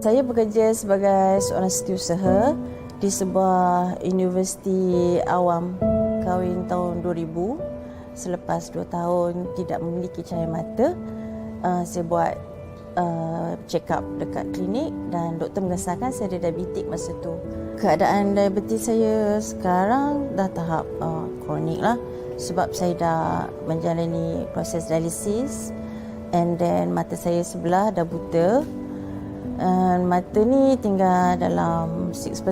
Saya bekerja sebagai seorang setiausaha di sebuah universiti awam. Kahwin tahun 2000. Selepas 2 tahun tidak memiliki cahaya mata, saya buat check up dekat klinik dan doktor mengesahkan saya ada diabetik masa tu. Keadaan diabetes saya sekarang dah tahap kronik lah, sebab saya dah menjalani proses dialisis, and then mata saya sebelah dah buta. Mata ni tinggal dalam 6%.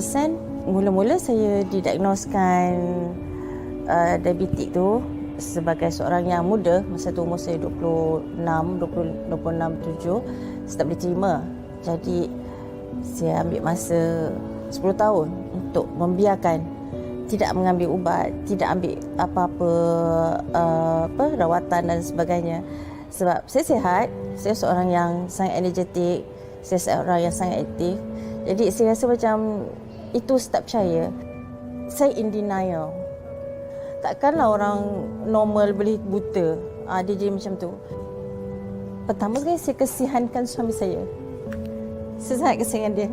Mula-mula saya didiagnoskan diabetik tu sebagai seorang yang muda. Masa tu umur saya 26, 7. Saya tak boleh terima. Jadi saya ambil masa 10 tahun untuk membiarkan, tidak mengambil ubat, tidak ambil apa-apa rawatan dan sebagainya. Sebab saya sihat, saya seorang yang sangat energetik, saya seorang yang sangat aktif. Jadi saya rasa macam itu tak percaya. Saya in denial. Takkanlah orang normal boleh buta. Dia jadi macam tu. Pertama sekali saya kesihankan suami saya. Saya sangat kesihan dia.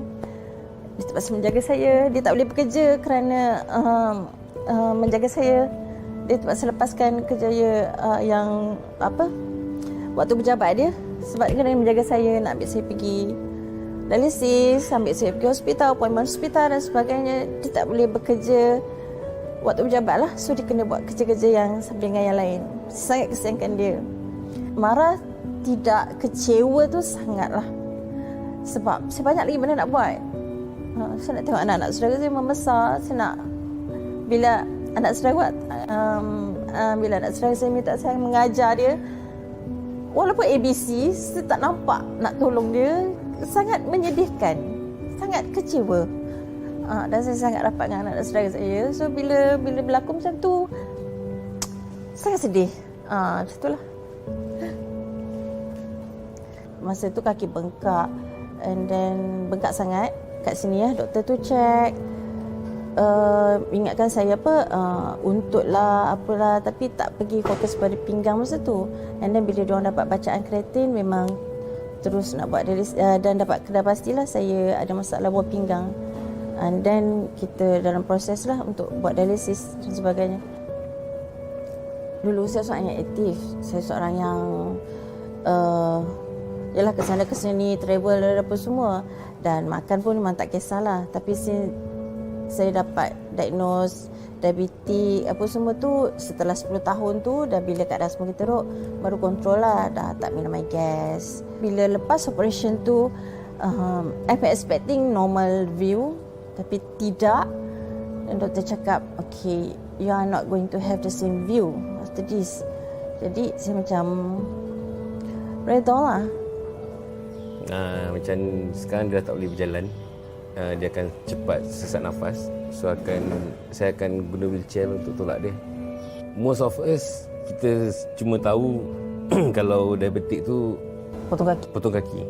Dia terpaksa menjaga saya. Dia tak boleh bekerja kerana menjaga saya. Dia terpaksa lepaskan kerjaya yang waktu berjabat dia, sebab dia kena menjaga saya, nak ambil saya pergi dialisis, ambil saya pergi hospital, appointment hospital dan sebagainya. Dia tak boleh bekerja waktu berjabat lah. So dia kena buat kerja-kerja yang sama dengan yang lain. Saya sangat kesiankan dia. Marah tidak, kecewa tu sangatlah. Sebab saya banyak lagi benda nak buat. Saya nak tengok anak-anak saudara saya membesar. Saya nak, bila anak saudara bila anak saudara saya minta saya mengajar dia, walaupun ABC, saya tak nampak nak tolong dia. Sangat menyedihkan, sangat kecewa. Dan saya sangat rapat dengan anak saudara saya. So bila berlaku macam tu, sangat sedih. Macam itulah. Masa tu kaki bengkak, and then bengkak sangat kat sini ya. Doktor tu check, ingatkan saya untut lah apalah, tapi tak pergi fokus pada pinggang masa tu. And then bila diorang dapat bacaan kreatin, memang terus nak buat dialisis, dan dapat kedai pastilah saya ada masalah buah pinggang. And then kita dalam proses lah untuk buat dialisis dan sebagainya. Dulu saya seorang yang aktif. Saya seorang yang yalah kesana kesini, travel dan apa semua. Dan makan pun memang tak kisahlah. Tapi saya dapat diagnose diabetik apa semua tu setelah 10 tahun tu. Dah bila keadaan semakin teruk, baru kontrol lah. Dah tak minum air gas. Bila lepas operation tu, I'm expecting normal view, tapi tidak. Dan doktor cakap, okay, you are not going to have the same view after this. Jadi saya macam redha lah. Macam sekarang dia dah tak boleh berjalan. Dia akan cepat sesak nafas. So saya akan guna wheelchair untuk tolak dia. Most of us, kita cuma tahu kalau diabetik tu potong kaki.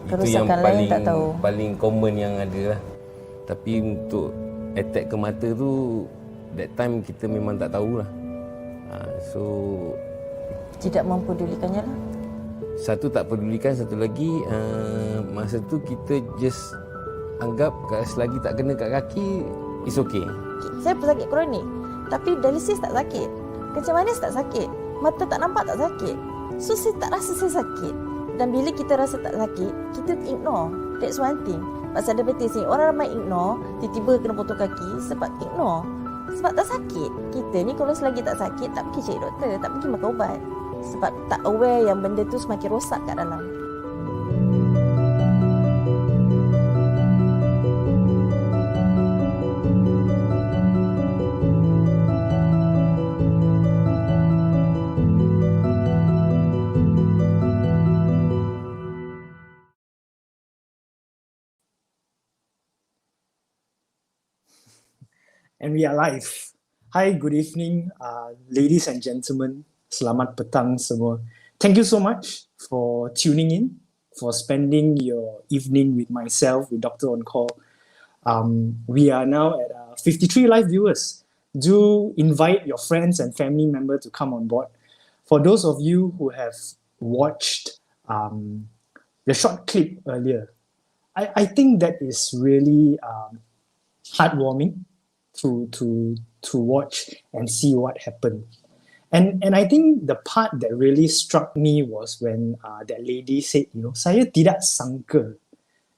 Itu yang paling common yang ada lah. Tapi untuk attack ke mata tu, that time kita memang tak tahulah. So tidak mempedulikannya lah. Satu tak pedulikan, satu lagi masa tu kita just anggap selagi tak kena kat kaki, it's okay. Saya pesakit kronik, tapi dialisis tak sakit, kencing manis tak sakit, mata tak nampak tak sakit. So saya tak rasa saya sakit. Dan bila kita rasa tak sakit, kita ignore. That's one thing. Pasal diabetes ni, orang ramai ignore, tiba-tiba kena potong kaki sebab ignore. Sebab tak sakit. Kita ni kalau selagi tak sakit, tak pergi cari doktor, tak pergi makan ubat. Sebab tak aware yang benda tu semakin rosak kat dalam. And we are live. Hi, good evening, ladies and gentlemen. Selamat petang semua. Thank you so much for tuning in, for spending your evening with myself, with Dr. On Call. We are now at 53 live viewers. Do invite your friends and family members to come on board. For those of you who have watched the short clip earlier, I think that is really heartwarming to watch and see what happened. And I think the part that really struck me was when that lady said, saya tidak sangka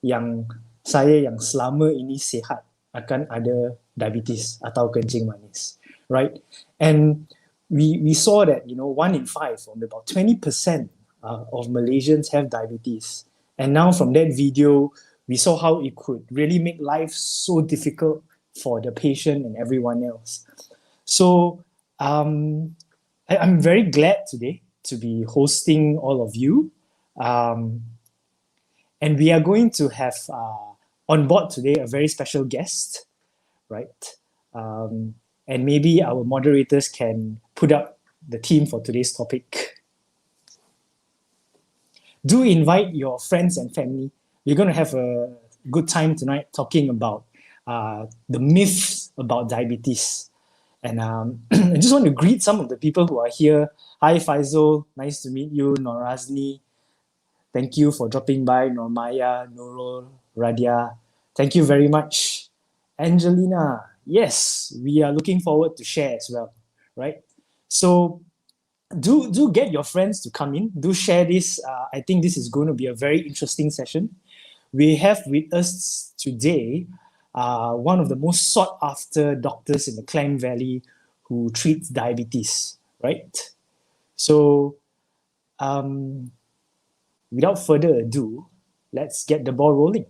yang saya yang selama ini sihat akan ada diabetes atau kencing manis, right? And we saw that 1 in 5, or about 20% of Malaysians have diabetes. And now from that video, we saw how it could really make life so difficult for the patient and everyone else. So I'm very glad today to be hosting all of you. And we are going to have on board today a very special guest, right? And maybe our moderators can put up the theme for today's topic. Do invite your friends and family. We're going to have a good time tonight talking about the myths about diabetes. And I just want to greet some of the people who are here. Hi, Faisal. Nice to meet you. Norazni. Thank you for dropping by. Normaya, Nurul, Radia. Thank you very much. Angelina. Yes, we are looking forward to share as well, right? So do get your friends to come in. Do share this. I think this is going to be a very interesting session. We have with us today one of the most sought after doctors in the Klang Valley who treats diabetes, right? So without further ado, let's get the ball rolling.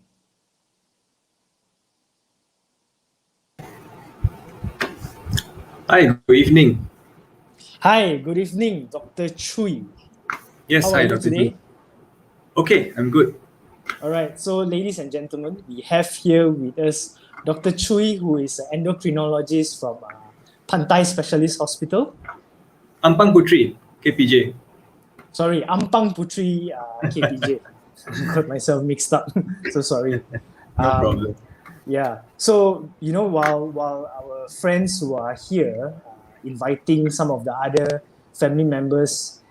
Hi, good evening. Hi, good evening, Dr. Chui. Yes, How hi, are you Dr. today? Chu. Okay, I'm good. All right, so ladies and gentlemen, we have here with us Dr. Chui, who is an endocrinologist from Pantai Specialist Hospital. Ampang Putri, KPJ. Sorry, Ampang Putri KPJ. Got myself mixed up. So sorry. No problem. Yeah. So, while our friends who are here inviting some of the other family members,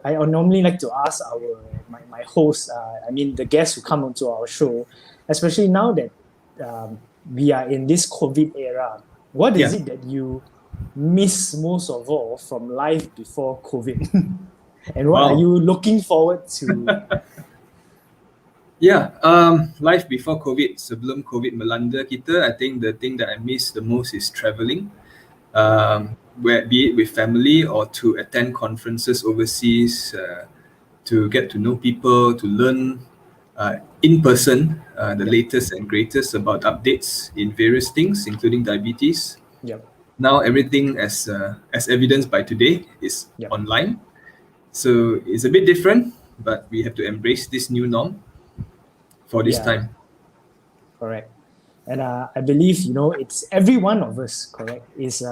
I normally like to ask my hosts, the guests who come onto our show, especially now that we are in this COVID era, what is it that you miss most of all from life before COVID? And what are you looking forward to? Life before COVID, sebelum COVID melanda kita, I think the thing that I miss the most is traveling. Be it with family or to attend conferences overseas, to get to know people, to learn in person the latest and greatest about updates in various things, including diabetes. Yep. Now everything, as evidenced by today, is online. So it's a bit different, but we have to embrace this new norm for this time. Correct. And I believe, it's every one of us, correct, is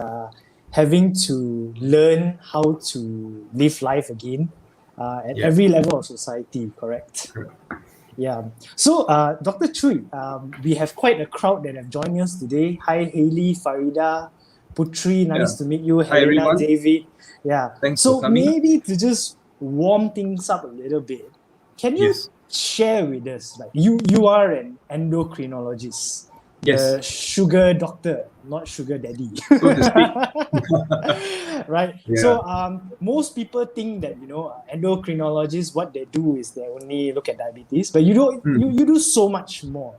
having to learn how to live life again at every level of society, correct? Yeah. So, Dr. Chui, we have quite a crowd that have joined us today. Hi, Hayley, Farida, Putri, nice to meet you. Hi, Helena, everyone. David. Yeah. Thanks for coming. Maybe to just warm things up a little bit, can you share with us, like you are an endocrinologist, the sugar doctor, not sugar daddy, so to speak. right? So most people think that endocrinologists, what they do is they only look at diabetes, but you don't you do so much more.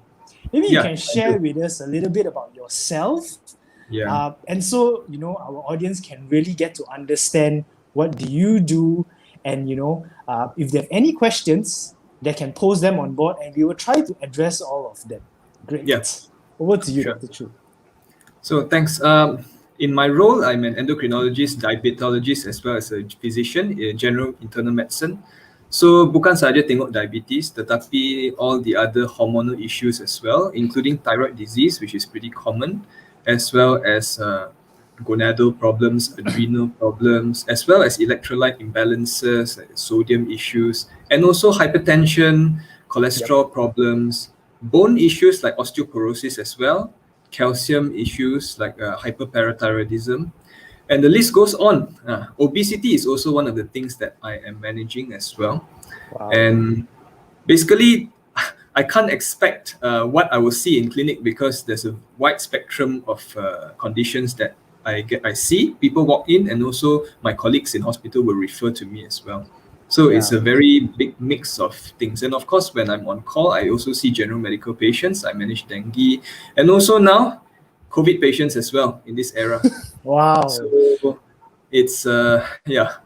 Maybe you can share with us a little bit about yourself, and so our audience can really get to understand what do you do, and if they have any questions, they can post them on board, and we will try to address all of them. Great. Over to you, Dr. Chu. So thanks. In my role, I'm an endocrinologist, diabetologist, as well as a physician in general internal medicine. So bukan saja tengok diabetes, tetapi all the other hormonal issues as well, including thyroid disease, which is pretty common, as well as gonadal problems, adrenal problems, as well as electrolyte imbalances, like sodium issues, and also hypertension, cholesterol problems, bone issues like osteoporosis as well, calcium issues like hyperparathyroidism, and the list goes on. Obesity is also one of the things that I am managing as well. And basically, I can't expect what I will see in clinic because there's a wide spectrum of conditions that I see. People walk in, and also my colleagues in hospital will refer to me as well. So it's a very big mix of things. And of course, when I'm on call, I also see general medical patients. I manage dengue, and also now COVID patients as well in this era. Wow. So it's a You got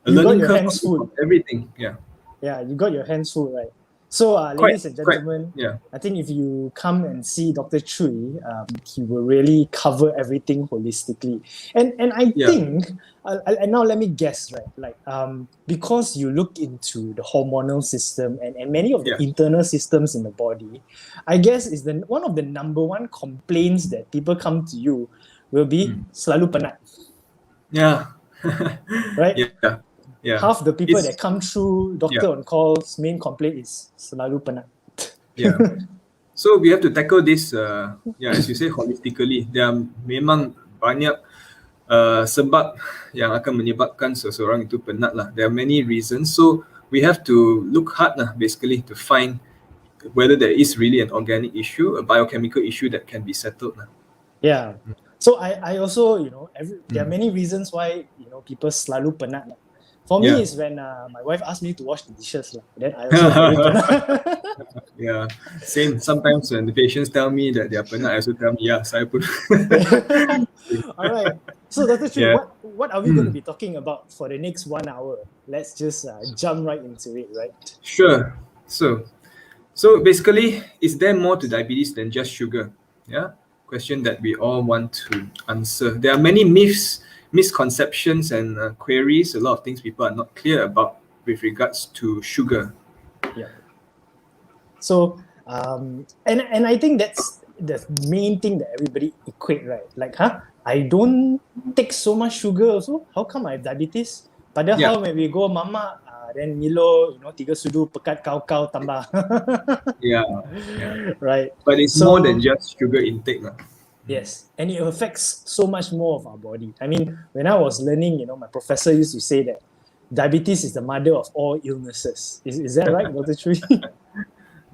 learning your curve hands full. of everything. Yeah. Yeah, you got your hands full, right? So, ladies and gentlemen, Yeah. I think if you come and see Dr. Chui, he will really cover everything holistically. And I think, and now let me guess, right? Like, because you look into the hormonal system and many of the Yeah. internal systems in the body, I guess is one of the number one complaints that people come to you will be selalu penat, Yeah. right? Yeah. Yeah. Half the people It's that come through doctor on call's main complaint is selalu penat. yeah. So we have to tackle this as you say, holistically. There are memang banyak sebab yang akan menyebabkan seseorang itu penat lah. There are many reasons. So we have to look hard lah, basically, to find whether there is really an organic issue, a biochemical issue that can be settled lah. Yeah. So I also, there are many reasons why, people selalu penat. For me, it's when my wife asked me to wash the dishes. Then I also very penat. Yeah, same. Sometimes when the patients tell me that they are penat, I also tell me, saya pun. All right. So, Dr. Chui, Yeah. what are we going to be talking about for the next 1 hour? Let's just jump right into it, right? Sure. So basically, is there more to diabetes than just sugar? Yeah, question that we all want to answer. There are many myths, misconceptions, and queries. A lot of things people are not clear about with regards to sugar. Yeah. So, and I think that's the main thing that everybody equate, right? Like, I don't take so much sugar also. How come I have diabetes? Padahal when we go mama, then Milo, 3 sudu pekat kau tambah. Yeah. Right. But it's more than just sugar intake. Yes, and it affects so much more of our body. I mean, when I was learning, my professor used to say that diabetes is the mother of all illnesses. Is that right, Dr. Chui?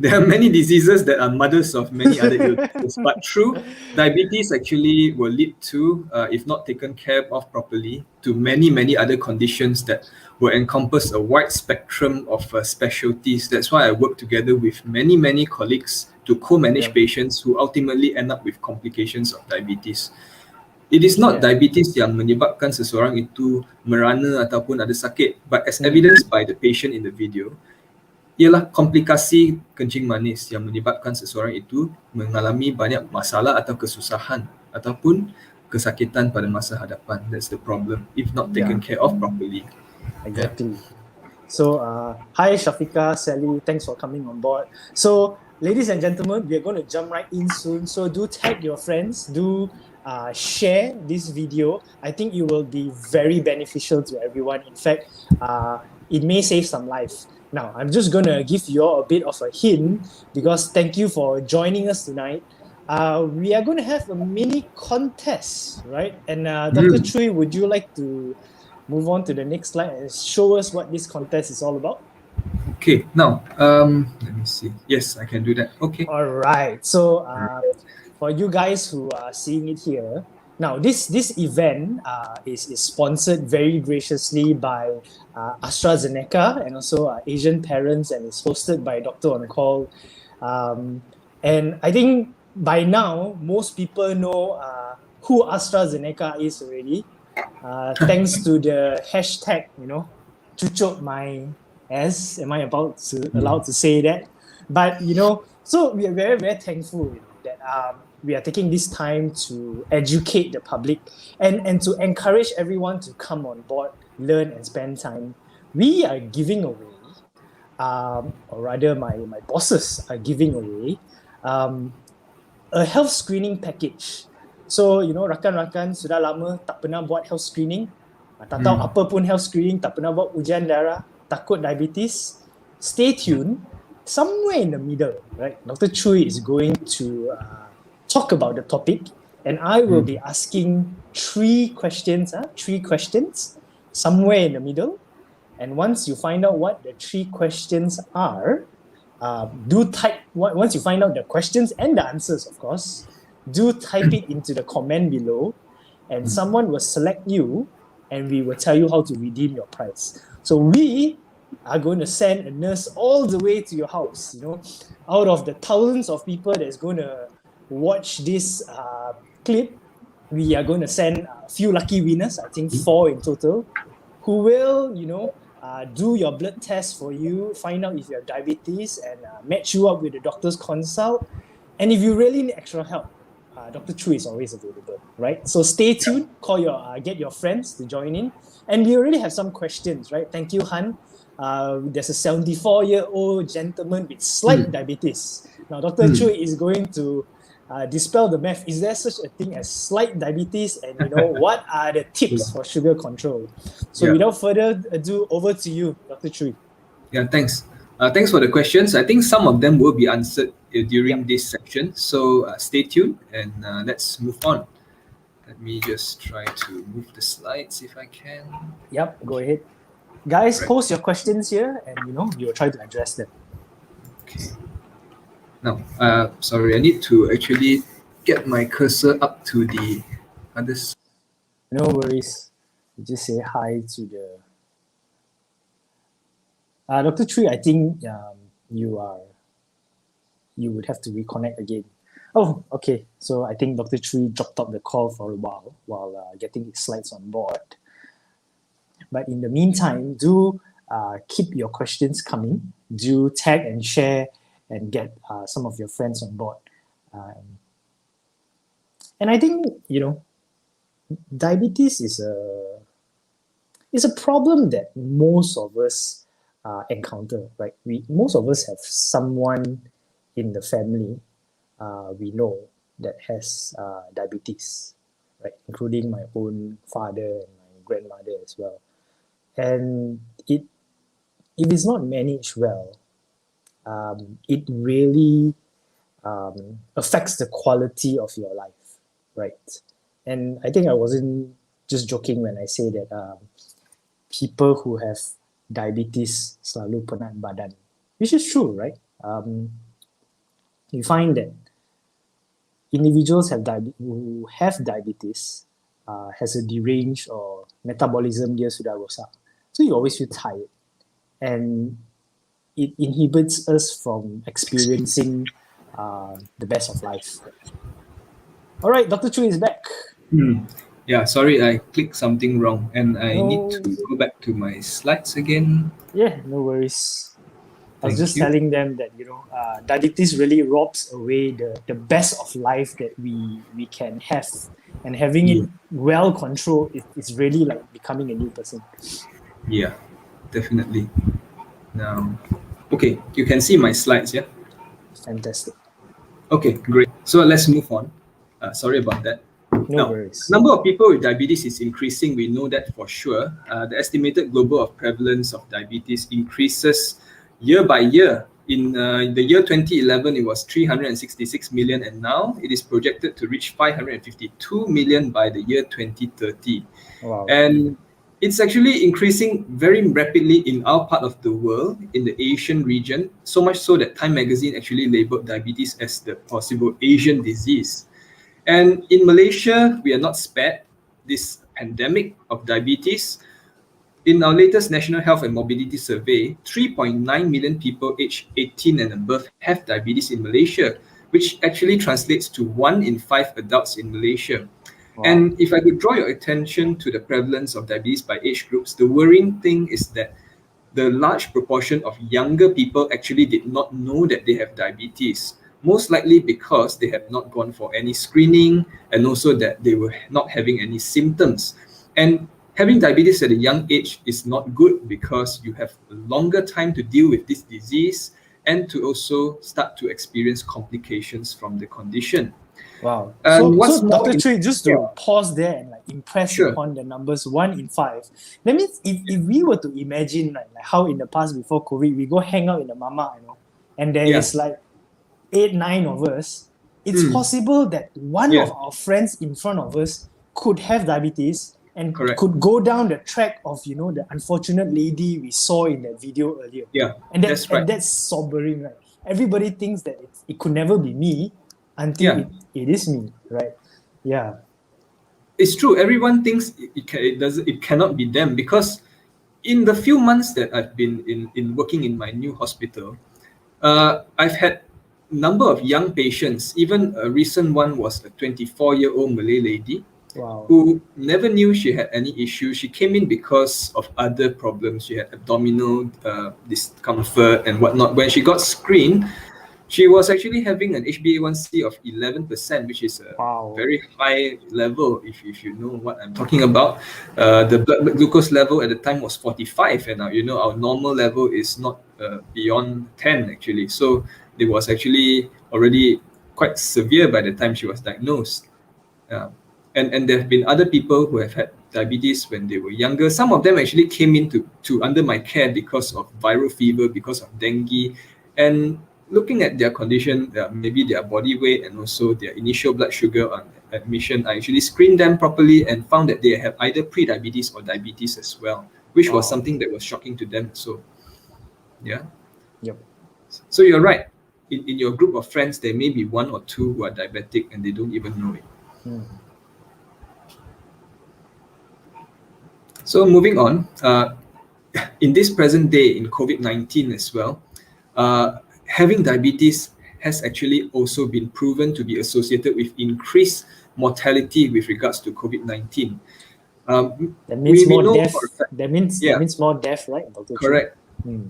There are many diseases that are mothers of many other illnesses, but true, diabetes actually will lead to, if not taken care of properly, to many, many other conditions that will encompass a wide spectrum of specialties. That's why I work together with many, many colleagues to co-manage patients who ultimately end up with complications of diabetes. It is not diabetes yang menyebabkan seseorang itu merana ataupun ada sakit, but as evidenced by the patient in the video, ialah komplikasi kencing manis yang menyebabkan seseorang itu mengalami banyak masalah atau kesusahan ataupun kesakitan pada masa hadapan. That's the problem if not taken care of properly. Exactly. So, hi Shafika, Sally, thanks for coming on board. So, ladies and gentlemen, we are going to jump right in soon. So, do tag your friends, do share this video. I think it will be very beneficial to everyone. In fact, it may save some lives. Now, I'm just going to give you all a bit of a hint because thank you for joining us tonight. We are going to have a mini contest, right? And Dr. Chui, would you like to move on to the next slide and show us what this contest is all about? Okay, now, let me see. Yes, I can do that. Okay. All right. So, for you guys who are seeing it here, now this event is sponsored very graciously by AstraZeneca and also Asian Parents, and is hosted by Dr. On Call. And I think by now, most people know who AstraZeneca is already. Thanks to the hashtag, cucuk my ass. Am I allowed to say that? But, so we are very, very thankful that we are taking this time to educate the public and to encourage everyone to come on board, learn and spend time. We are giving away, or rather my bosses are giving away, a health screening package. So, rakan-rakan sudah lama tak pernah buat health screening, tak tahu apa pun health screening, tak pernah buat ujian darah, takut diabetes. Stay tuned. Somewhere in the middle, right? Dr. Chui is going to talk about the topic, and I will be asking 3 questions, somewhere in the middle. And once you find out what the 3 questions are, do type, once you find out the questions and the answers, of course, do type it into the comment below, and someone will select you, and we will tell you how to redeem your prize. So we are going to send a nurse all the way to your house. Out of the thousands of people that's going to watch this clip, we are going to send a few lucky winners, I think 4 in total, who will, do your blood test for you, find out if you have diabetes, and match you up with the doctor's consult. And if you really need extra help, Dr. Chu is always available, right? So stay tuned, get your friends to join in. And we already have some questions, right? Thank you, Han. There's a 74-year-old gentleman with slight diabetes. Now, Dr. Chu is going to dispel the myth. Is there such a thing as slight diabetes? And what are the tips for sugar control? So without further ado, over to you, Dr. Chui. Yeah, thanks. Thanks for the questions. I think some of them will be answered during this section. So stay tuned and let's move on. Let me just try to move the slides if I can. Yep, go ahead. Guys, post your questions here and we'll try to address them. Okay. Now, sorry, I need to actually get my cursor up to the others. No worries. Just say hi to the... Dr. Chui, I think you would have to reconnect again. Oh, okay. So I think Dr. Chui dropped out the call for a while getting his slides on board. But in the meantime, do keep your questions coming. Do tag and share and get some of your friends on board. And I think, diabetes is a problem that most of us encounter, right? Most of us have someone in the family we know that has diabetes, right? Including my own father and my grandmother as well. And if it's not managed well, it really affects the quality of your life, right? And I think I wasn't just joking when I say that people who have diabetes selalu penat badan, which is true, right? You find that individuals who have diabetes has a deranged or metabolism dia sudah rosak. So you always feel tired. And it inhibits us from experiencing the best of life. All right, Dr. Chu is back. Yeah, sorry, I clicked something wrong and I need to go back to my slides again. Yeah, no worries. I was just telling them that, diabetes really robs away the best of life that we can have. And having it well controlled is really like becoming a new person. Yeah, definitely. Now, okay, you can see my slides, yeah? Fantastic. Okay, great. So let's move on. Sorry about that. No worries. The number of people with diabetes is increasing. We know that for sure. The estimated global prevalence of diabetes increases year by year. In the year 2011, it was 366 million, and now it is projected to reach 552 million by the year 2030. Wow. And it's actually increasing very rapidly in our part of the world, in the Asian region, so much so that Time magazine actually labeled diabetes as the possible Asian disease. And in Malaysia, we are not spared this pandemic of diabetes. In our latest National Health and Mobility Survey, 3.9 million people aged 18 and above have diabetes in Malaysia, which actually translates to 1 in 5 adults in Malaysia. Wow. And if I could draw your attention to the prevalence of diabetes by age groups, the worrying thing is that the large proportion of younger people actually did not know that they have diabetes, most likely because they have not gone for any screening and also that they were not having any symptoms. And having diabetes at a young age is not good because you have a longer time to deal with this disease and to also start to experience complications from the condition. Wow. So Dr. Chui, just to pause there and impress upon the numbers 1 in 5. That means if we were to imagine like how in the past before COVID, we go hang out in the mama, and there is 8, 9 of us, it's possible that one of our friends in front of us could have diabetes and could go down the track of, the unfortunate lady we saw in that video earlier. Yeah, and that's sobering, right? everybody thinks that it could never be me until it is me, right? Yeah. It's true. Everyone thinks it cannot be them, because in the few months that I've been in working in my new hospital, I've had number of young patients. Even a recent one was a 24-year-old Malay lady Wow. who never knew she had any issues. She came in because of other problems. She had abdominal discomfort and whatnot. When she got screened, she was actually having an HbA1c of 11%, which is a Wow. very high level, if you know what I'm talking about. The blood glucose level at the time was 45, and our normal level is not beyond 10, actually. So it was actually already quite severe by the time she was diagnosed. And there have been other people who have had diabetes when they were younger. Some of them actually came into under my care because of viral fever, because of dengue. And looking at their condition, maybe their body weight and also their initial blood sugar on admission, I actually screened them properly and found that they have either pre-diabetes or diabetes as well, which was something that was shocking to them. So, yeah. Yep. So you're right. In your group of friends, there may be one or two who are diabetic and they don't even know it. So moving on, in this present day in COVID-19 as well, having diabetes has actually also been proven to be associated with increased mortality with regards to COVID-19. That means we more know death. for a fact- That means more death, right, Dr. Chu? Correct.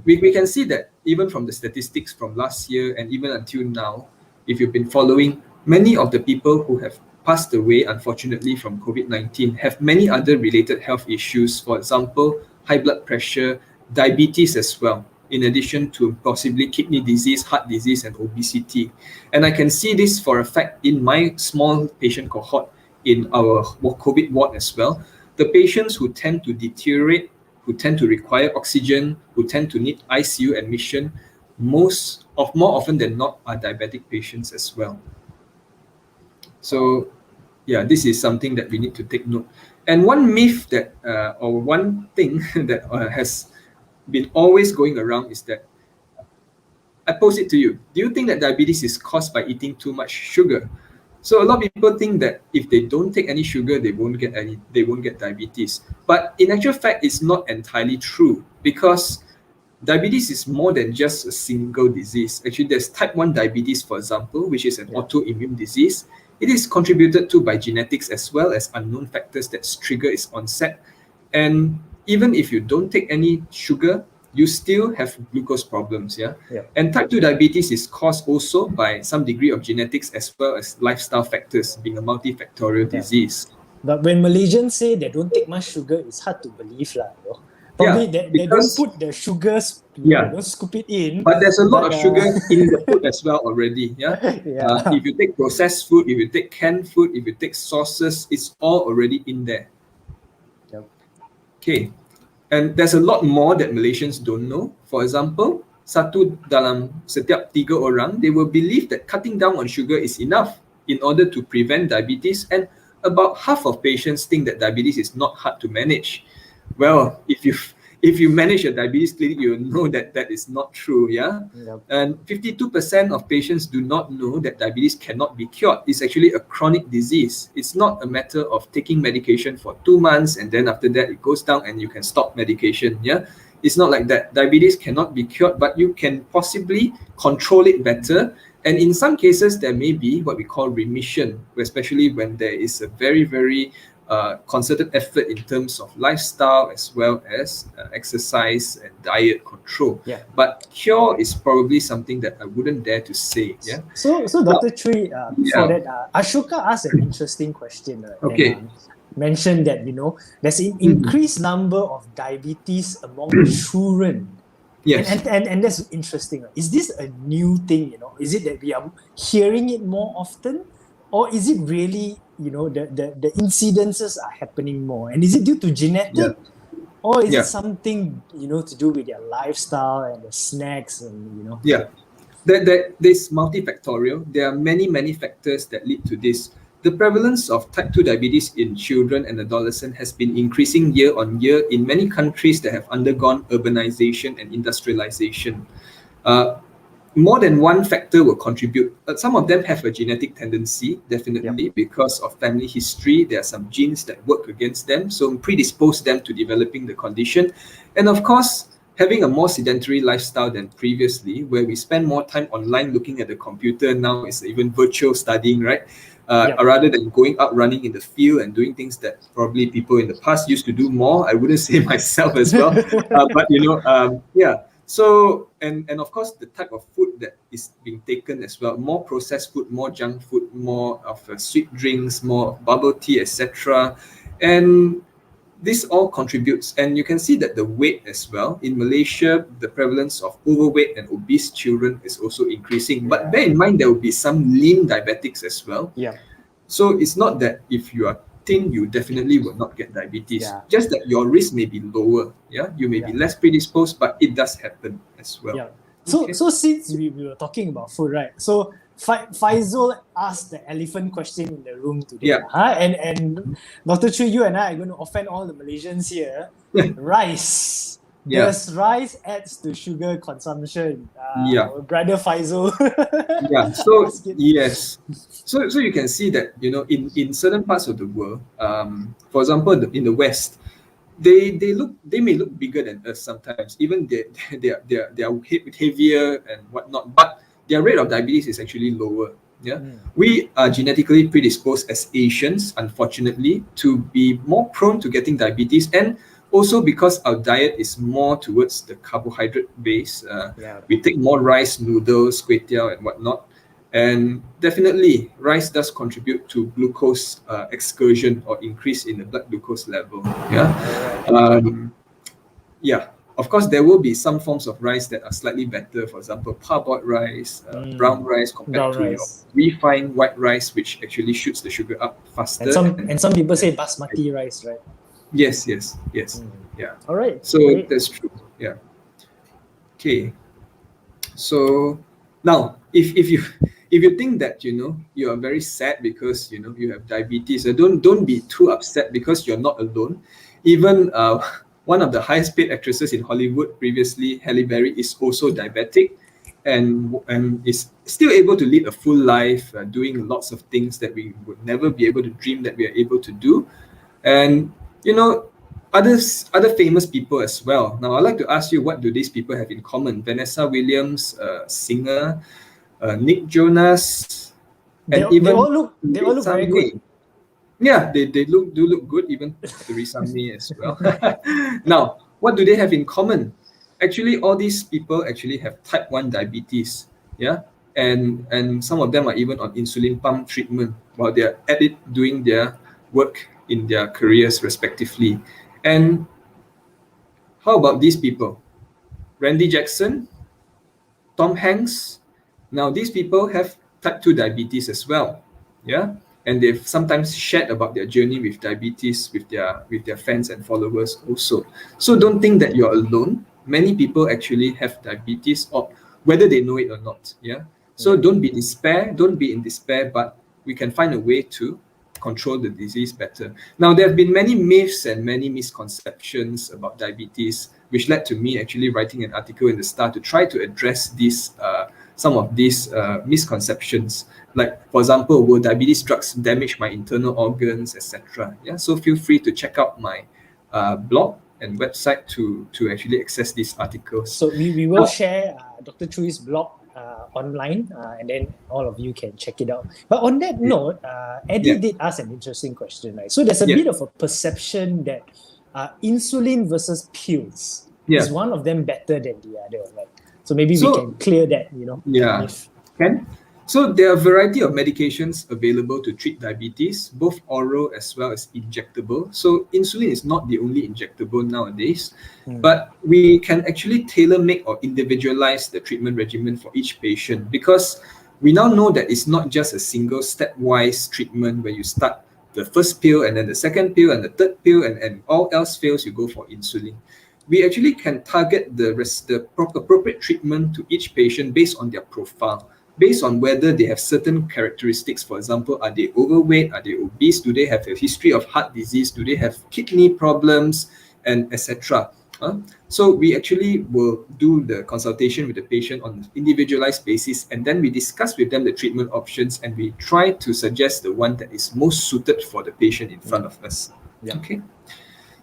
We can see that even from the statistics from last year and even until now, if you've been following, many of the people who have passed away, unfortunately, from COVID-19 have many other related health issues. For example, high blood pressure, diabetes as well, in addition to possibly kidney disease, heart disease, and obesity. And I can see this for a fact in my small patient cohort in our COVID ward as well. The patients who tend to deteriorate, who tend to require oxygen, who tend to need ICU admission, more often than not are diabetic patients as well. So, yeah, this is something that we need to take note. And one myth that, or one thing that has been always going around is that, I pose it to you. Do you think that diabetes is caused by eating too much sugar? So a lot of people think that if they don't take any sugar, they won't get diabetes. But in actual fact, it's not entirely true, because diabetes is more than just a single disease. Actually, there's type 1 diabetes, for example, which is an autoimmune disease. It is contributed to by genetics as well as unknown factors that trigger its onset. And even if you don't take any sugar, you still have glucose problems. And type 2 diabetes is caused also by some degree of genetics as well as lifestyle factors, being a multifactorial disease. But when Malaysians say they don't take much sugar, it's hard to believe. Probably they don't put the sugars, they don't scoop it in. But there's a lot of sugar in the food as well already. If you take processed food, if you take canned food, if you take sauces, it's all already in there. Okay. And there's a lot more that Malaysians don't know. For example, satu dalam setiap 3 orang, they will believe that cutting down on sugar is enough in order to prevent diabetes, and about half of patients think that diabetes is not hard to manage. Well, if you manage a diabetes clinic, you know that that is not true. And 52% of patients do not know that diabetes cannot be cured. It's actually a chronic disease. It's not a matter of taking medication for 2 months and then after that it goes down and you can stop medication. It's not like that. Diabetes cannot be cured, but you can possibly control it better. And in some cases, there may be what we call remission, especially when there is a very, very concerted effort in terms of lifestyle as well as exercise and diet control. But cure is probably something that I wouldn't dare to say. So Dr. Chui, before that, Ashoka asked an interesting question. Okay. And, mentioned that there's an increased number of diabetes among children. Yes. And that's interesting. Is this a new thing? Is it that we are hearing it more often, or is it really the incidences are happening more? And is it due to genetic, or is it something to do with their lifestyle and the snacks and This multifactorial. There are many factors that lead to this. The prevalence of type 2 diabetes in children and adolescents has been increasing year on year in many countries that have undergone urbanization and industrialization. more than one factor will contribute. Some of them have a genetic tendency, definitely, because of family history. There are some genes that work against them, so predispose them to developing the condition. And of course, having a more sedentary lifestyle than previously, where we spend more time online looking at the computer, now it's even virtual studying, right? Rather than going out running in the field and doing things that probably people in the past used to do more. I wouldn't say myself as well, but yeah. So, and of course, the type of food that is being taken as well, more processed food, more junk food, more of sweet drinks, more bubble tea, etc. And this all contributes. And you can see that the weight as well. In Malaysia, the prevalence of overweight and obese children is also increasing. But bear in mind, there will be some lean diabetics as well. Yeah. So it's not that if you are thin, you definitely will not get diabetes. Just that your risk may be lower. Yeah, you may be less predisposed, but it does happen as well. Yeah. So since we were talking about food, right? So Faisal asked the elephant question in the room today. And Dr. Chu, you and I are going to offend all the Malaysians here. Rice. Does rice adds to sugar consumption? Our brother Faisal. So yes. So you can see that, in certain parts of the world, for example, in the West, they may look bigger than us sometimes. Even they are heavier and whatnot, but their rate of diabetes is actually lower. We are genetically predisposed as Asians, unfortunately, to be more prone to getting diabetes, and also because our diet is more towards the carbohydrate base. We take more rice, noodles, kway teow, and whatnot. And definitely, rice does contribute to glucose excursion or increase in the blood glucose level. Of course, there will be some forms of rice that are slightly better. For example, parboiled rice, brown rice compared to your refined white rice, which actually shoots the sugar up faster. And some people say basmati rice, right? Yes. Yeah. All right. So that's true. Yeah. Okay. So now, if you think that you are very sad because you have diabetes, don't be too upset because you're not alone. Even one of the highest paid actresses in Hollywood previously, Halle Berry, is also diabetic, and is still able to lead a full life, doing lots of things that we would never be able to dream that we are able to do. And other famous people as well. Now, I'd like to ask you, what do these people have in common? Vanessa Williams, singer, Nick Jonas, and they all look very good. Yeah, they do look good, even Theresa May as well. Now, what do they have in common? Actually, all these people actually have type 1 diabetes. And some of them are even on insulin pump treatment while they're at it doing their work in their careers respectively. And how about these people? Randy Jackson, Tom Hanks. Now, these people have type 2 diabetes as well. And they've sometimes shared about their journey with diabetes with their fans and followers also. So don't think that you're alone. Many people actually have diabetes, or whether they know it or not. So don't be in despair, but we can find a way to control the disease better. Now, there have been many myths and many misconceptions about diabetes, which led to me actually writing an article in the Star to try to address some of these misconceptions. Like, for example, will diabetes drugs damage my internal organs, etc.? So feel free to check out my blog and website to actually access these articles. So we will share Dr. Chui's blog online, and then all of you can check it out. But on that note, Eddie did ask an interesting question, right? So there's a bit of a perception that insulin versus pills is one of them better than the other, right? So maybe we can clear that, myth. So there are a variety of medications available to treat diabetes, both oral as well as injectable. So insulin is not the only injectable nowadays, but we can actually tailor-make or individualize the treatment regimen for each patient, because we now know that it's not just a single stepwise treatment where you start the first pill and then the second pill and the third pill, and all else fails, you go for insulin. We actually can target the appropriate treatment to each patient based on their profile, based on whether they have certain characteristics. For example, are they overweight? Are they obese? Do they have a history of heart disease? Do they have kidney problems? And etc. So we actually will do the consultation with the patient on an individualized basis, and then we discuss with them the treatment options, and we try to suggest the one that is most suited for the patient in front of us. Yeah. Okay.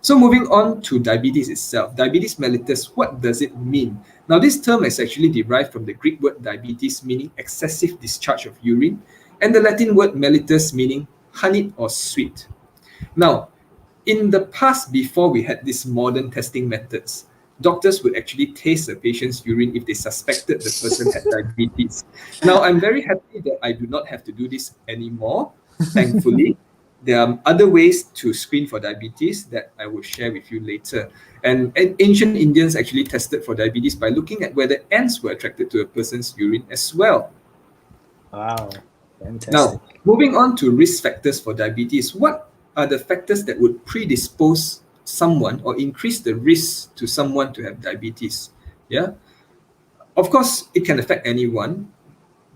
So moving on to diabetes itself. Diabetes mellitus, what does it mean? Now, this term is actually derived from the Greek word diabetes, meaning excessive discharge of urine, and the Latin word mellitus, meaning honeyed or sweet. Now, in the past, before we had these modern testing methods, doctors would actually taste a patient's urine if they suspected the person had diabetes. Now, I'm very happy that I do not have to do this anymore, thankfully. There are other ways to screen for diabetes that I will share with you later. And ancient Indians actually tested for diabetes by looking at whether ants were attracted to a person's urine as well. Wow. Fantastic. Now, moving on to risk factors for diabetes, what are the factors that would predispose someone or increase the risk to someone to have diabetes? Yeah. Of course, it can affect anyone,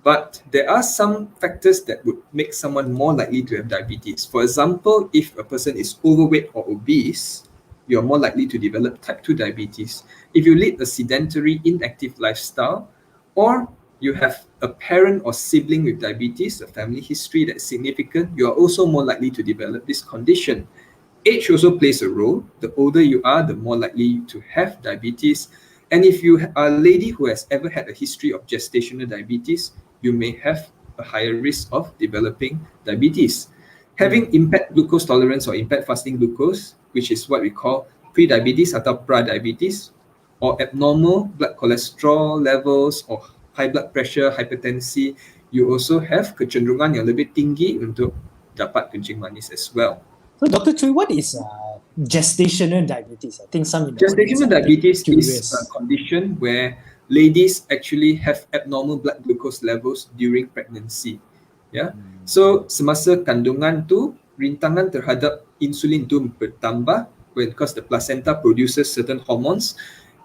but there are some factors that would make someone more likely to have diabetes. For example, if a person is overweight or obese, you're more likely to develop type 2 diabetes. If you lead a sedentary, inactive lifestyle, or you have a parent or sibling with diabetes, a family history that's significant, you are also more likely to develop this condition. Age also plays a role. The older you are, the more likely to have diabetes. And if you are a lady who has ever had a history of gestational diabetes, you may have a higher risk of developing diabetes. Having impaired glucose tolerance or impaired fasting glucose, which is what we call pre-diabetes atau pra-diabetes, or abnormal blood cholesterol levels or high blood pressure, hypertensi, you also have kecenderungan yang lebih tinggi untuk dapat kencing manis as well. So, Dr. Chui, what is gestational diabetes? I think some in the audience Gestational are a bit diabetes curious. is a condition where ladies actually have abnormal blood glucose levels during pregnancy. Yeah. So semasa kandungan tu rintangan terhadap insulin tu bertambah because the placenta produces certain hormones,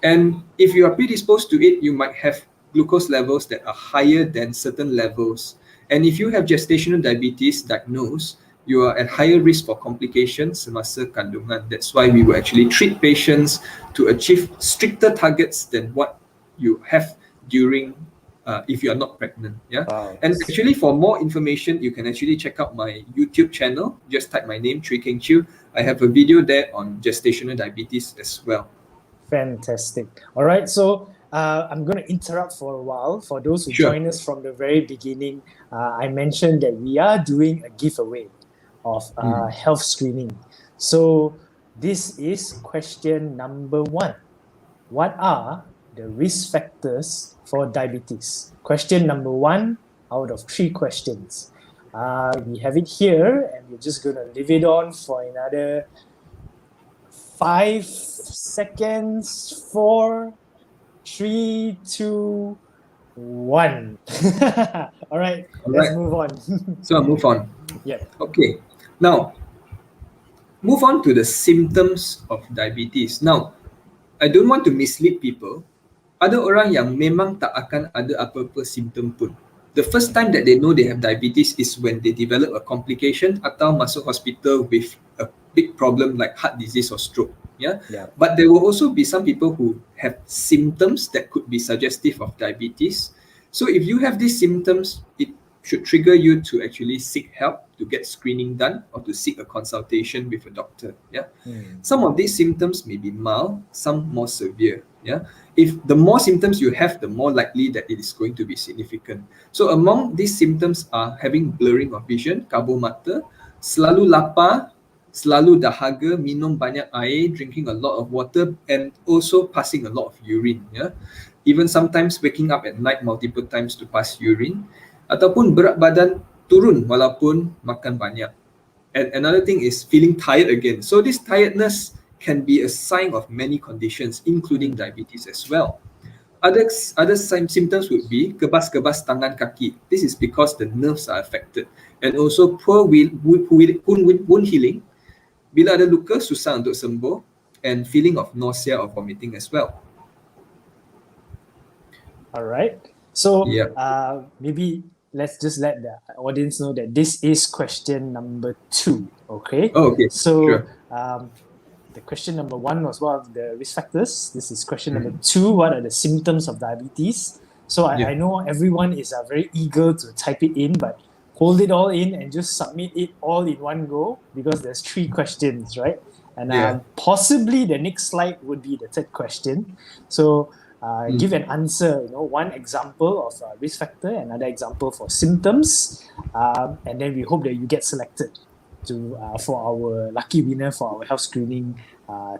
and if you are predisposed to it, you might have glucose levels that are higher than certain levels. And if you have gestational diabetes diagnosed, you are at higher risk for complications semasa kandungan. That's why we will actually treat patients to achieve stricter targets than what you have during if you are not pregnant. Yeah. Wow. And actually, for more information, you can actually check out my YouTube channel. Just type my name, Chui Keng Chew. I have a video there on gestational diabetes as well. Fantastic. All right, so I'm going to interrupt for a while. For those who Sure. join us from the very beginning, I mentioned that we are doing a giveaway of health screening. So this is question number 1. What are the risk factors for diabetes? Question number 1 out of 3 questions. We have it here, and we're just going to leave it on for another 5 seconds. 4, 3, 2, 1. All right, let's move on. So I'll move on. Yeah. Okay. Now, move on to the symptoms of diabetes. Now, I don't want to mislead people. Ada orang yang memang tak akan ada apa-apa simptom pun. The first time that they know they have diabetes is when they develop a complication atau masuk hospital with a big problem like heart disease or stroke. Yeah? But there will also be some people who have symptoms that could be suggestive of diabetes. So if you have these symptoms, it should trigger you to actually seek help, to get screening done, or to seek a consultation with a doctor. Yeah. Some of these symptoms may be mild, some more severe. Yeah. If the more symptoms you have, the more likely that it is going to be significant. So among these symptoms are having blurring of vision, kabur mata, selalu lapar, selalu dahaga, minum banyak air, drinking a lot of water, and also passing a lot of urine. Yeah. Even sometimes waking up at night multiple times to pass urine. Ataupun berat badan turun walaupun makan banyak. And another thing is feeling tired again. So this tiredness can be a sign of many conditions, including diabetes as well. Other symptoms would be kebas-kebas tangan kaki. This is because the nerves are affected. And also poor wound healing. Bila ada luka, susah untuk sembuh. And feeling of nausea or vomiting as well. All right. So Yeah. maybe let's just let the audience know that this is question number 2. Okay. Oh, okay. So Sure. the question number 1 was what are the risk factors. This is question number 2. What are the symptoms of diabetes? So I know everyone is very eager to type it in, but hold it all in and just submit it all in one go because there's 3 questions, right? And possibly the next slide would be the third question. So give an answer, one example of risk factor, another example for symptoms, and then we hope that you get selected for our lucky winner for our health screening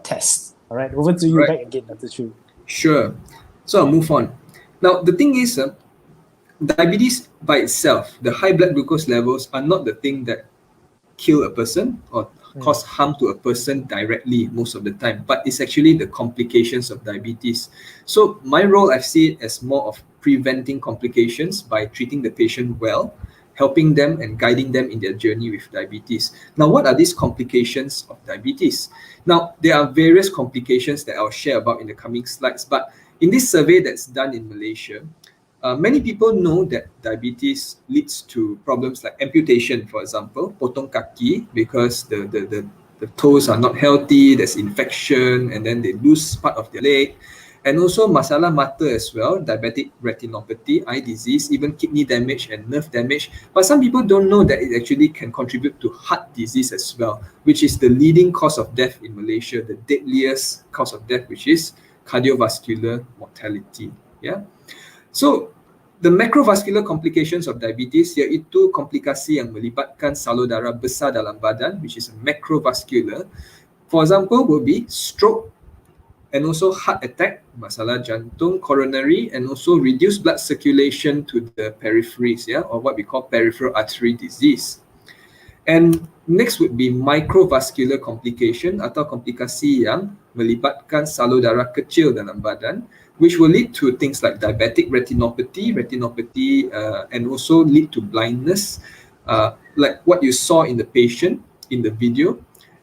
test. All right, over to you back again, Dr. Chu. Sure. So I'll move on. Now, the thing is, diabetes by itself, the high blood glucose levels are not the thing that kill a person or cause harm to a person directly most of the time, but it's actually the complications of diabetes. So my role, I see it as more of preventing complications by treating the patient well, helping them and guiding them in their journey with diabetes. Now, what are these complications of diabetes? Now, there are various complications that I'll share about in the coming slides, but in this survey that's done in Malaysia, many people know that diabetes leads to problems like amputation, for example, potong kaki, because the toes are not healthy, there's infection, and then they lose part of their leg. And also masalah mata as well, diabetic retinopathy, eye disease, even kidney damage and nerve damage. But some people don't know that it actually can contribute to heart disease as well, which is the leading cause of death in Malaysia, the deadliest cause of death, which is cardiovascular mortality. Yeah. So, the macrovascular complications of diabetes iaitu komplikasi yang melibatkan salur darah besar dalam badan, which is macrovascular. For example, will be stroke, and also heart attack, masalah jantung, coronary, and also reduced blood circulation to the peripheries, or what we call peripheral artery disease. And next would be microvascular complication atau komplikasi yang melibatkan salur darah kecil dalam badan, which will lead to things like diabetic retinopathy, and also lead to blindness, like what you saw in the patient in the video.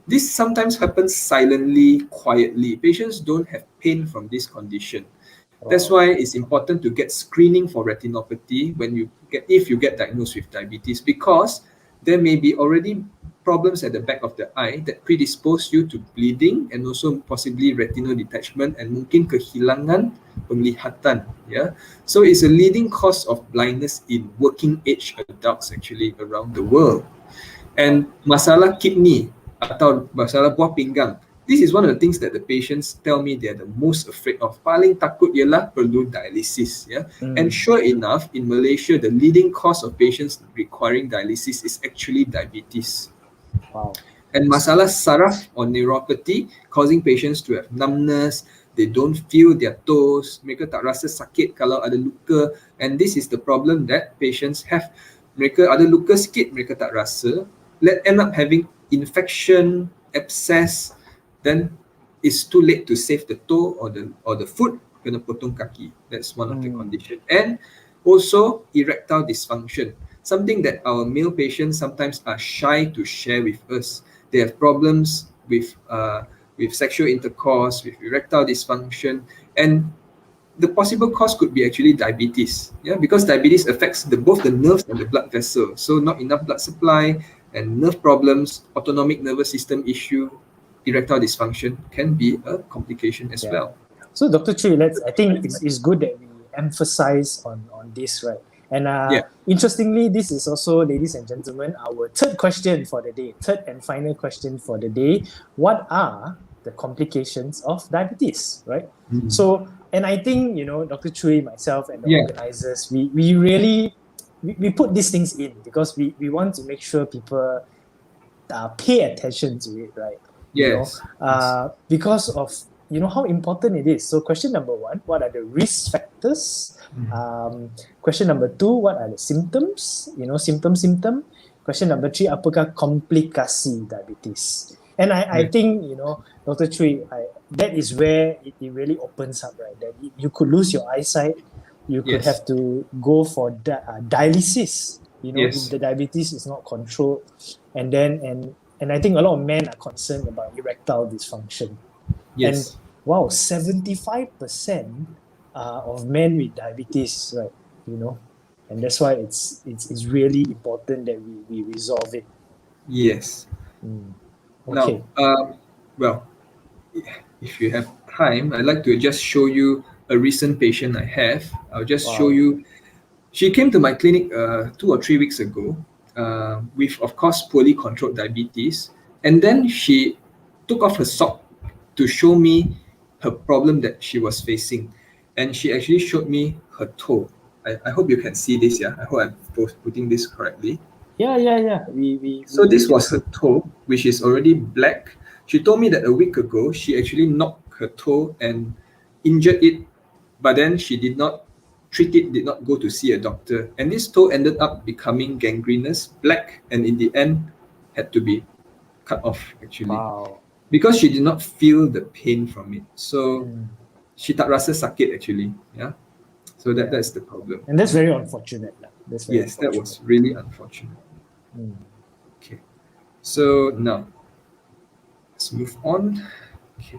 This sometimes happens silently, quietly. Patients don't have pain from this condition. That's why it's important to get screening for retinopathy if you get diagnosed with diabetes, because there may be already problems at the back of the eye that predispose you to bleeding and also possibly retinal detachment and mungkin kehilangan penglihatan. Yeah, so it's a leading cause of blindness in working age adults actually around the world. And masalah kidney atau masalah buah pinggang, this is one of the things that the patients tell me they're the most afraid of. Paling takut ialah perlu dialysis. Yeah? And sure enough, in Malaysia, the leading cause of patients requiring dialysis is actually diabetes. Wow. And masalah saraf or neuropathy, causing patients to have numbness, they don't feel their toes, mereka tak rasa sakit kalau ada luka, and this is the problem that patients have. Mereka ada luka sikit, mereka tak rasa, end up having infection, abscess, then it's too late to save the toe or the foot, kena potong kaki. That's one of the condition. And also erectile dysfunction, something that our male patients sometimes are shy to share with us. They have problems with sexual intercourse, with erectile dysfunction, and the possible cause could be actually diabetes. Yeah, because diabetes affects both the nerves and the blood vessel. So not enough blood supply and nerve problems, autonomic nervous system issue, erectile dysfunction can be a complication as well. So Dr. Chui, I think it's good that we emphasize on this, right? And interestingly, this is also, ladies and gentlemen, our third question for the day, third and final question for the day. What are the complications of diabetes, right? So, and I think, Dr. Chui, myself, and the organizers, we really put these things in because we want to make sure people pay attention to it, right? Yes. Because of how important it is. So question number 1, what are the risk factors? Question number 2, what are the symptoms? Symptom. Question number 3, apakah komplikasi diabetes? And I think, Dr. Chui, that is where it really opens up, right? That you could lose your eyesight, you could have to go for dialysis, if the diabetes is not controlled. And I think a lot of men are concerned about erectile dysfunction. Yes. And wow, 75% of men with diabetes, right? And that's why it's really important that we resolve it. Yes. Okay. Now, if you have time, I'd like to just show you a recent patient I have. I'll just show you. She came to my clinic 2 or 3 weeks ago with, of course, poorly controlled diabetes. And then she took off her sock to show me her problem that she was facing. And she actually showed me her toe. I hope you can see this. Yeah, I hope I'm putting this correctly. Yeah, yeah, yeah. We So this can was see. her toe, which is already black. She told me that a week ago she actually knocked her toe and injured it, but then she did not treat it, did not go to see a doctor. And this toe ended up becoming gangrenous, black, and in the end had to be cut off actually. Wow. Because she did not feel the pain from it. So Mm. she tak rasa sakit actually. Yeah. So that's the problem. And that's very unfortunate. That's very Yes, that unfortunate. was really unfortunate. Mm. Okay. So now let's move on. Okay.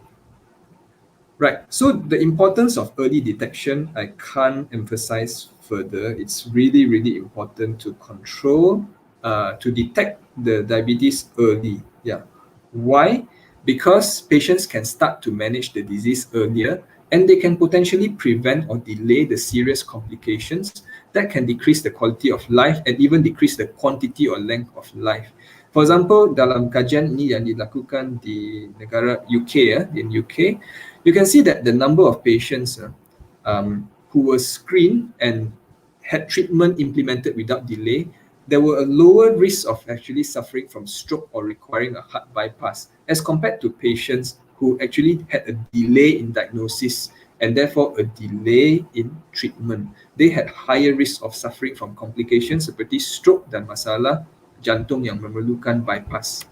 Right. So the importance of early detection, I can't emphasize further. It's really, really important to control, to detect the diabetes early. Yeah. Why? Because patients can start to manage the disease earlier and they can potentially prevent or delay the serious complications that can decrease the quality of life and even decrease the quantity or length of life. For example, dalam kajian ini yang dilakukan di negara UK, in UK, you can see that the number of patients who were screened and had treatment implemented without delay, there were a lower risk of actually suffering from stroke or requiring a heart bypass as compared to patients who actually had a delay in diagnosis and therefore a delay in treatment. They had higher risk of suffering from complications seperti stroke dan masalah jantung yang memerlukan bypass.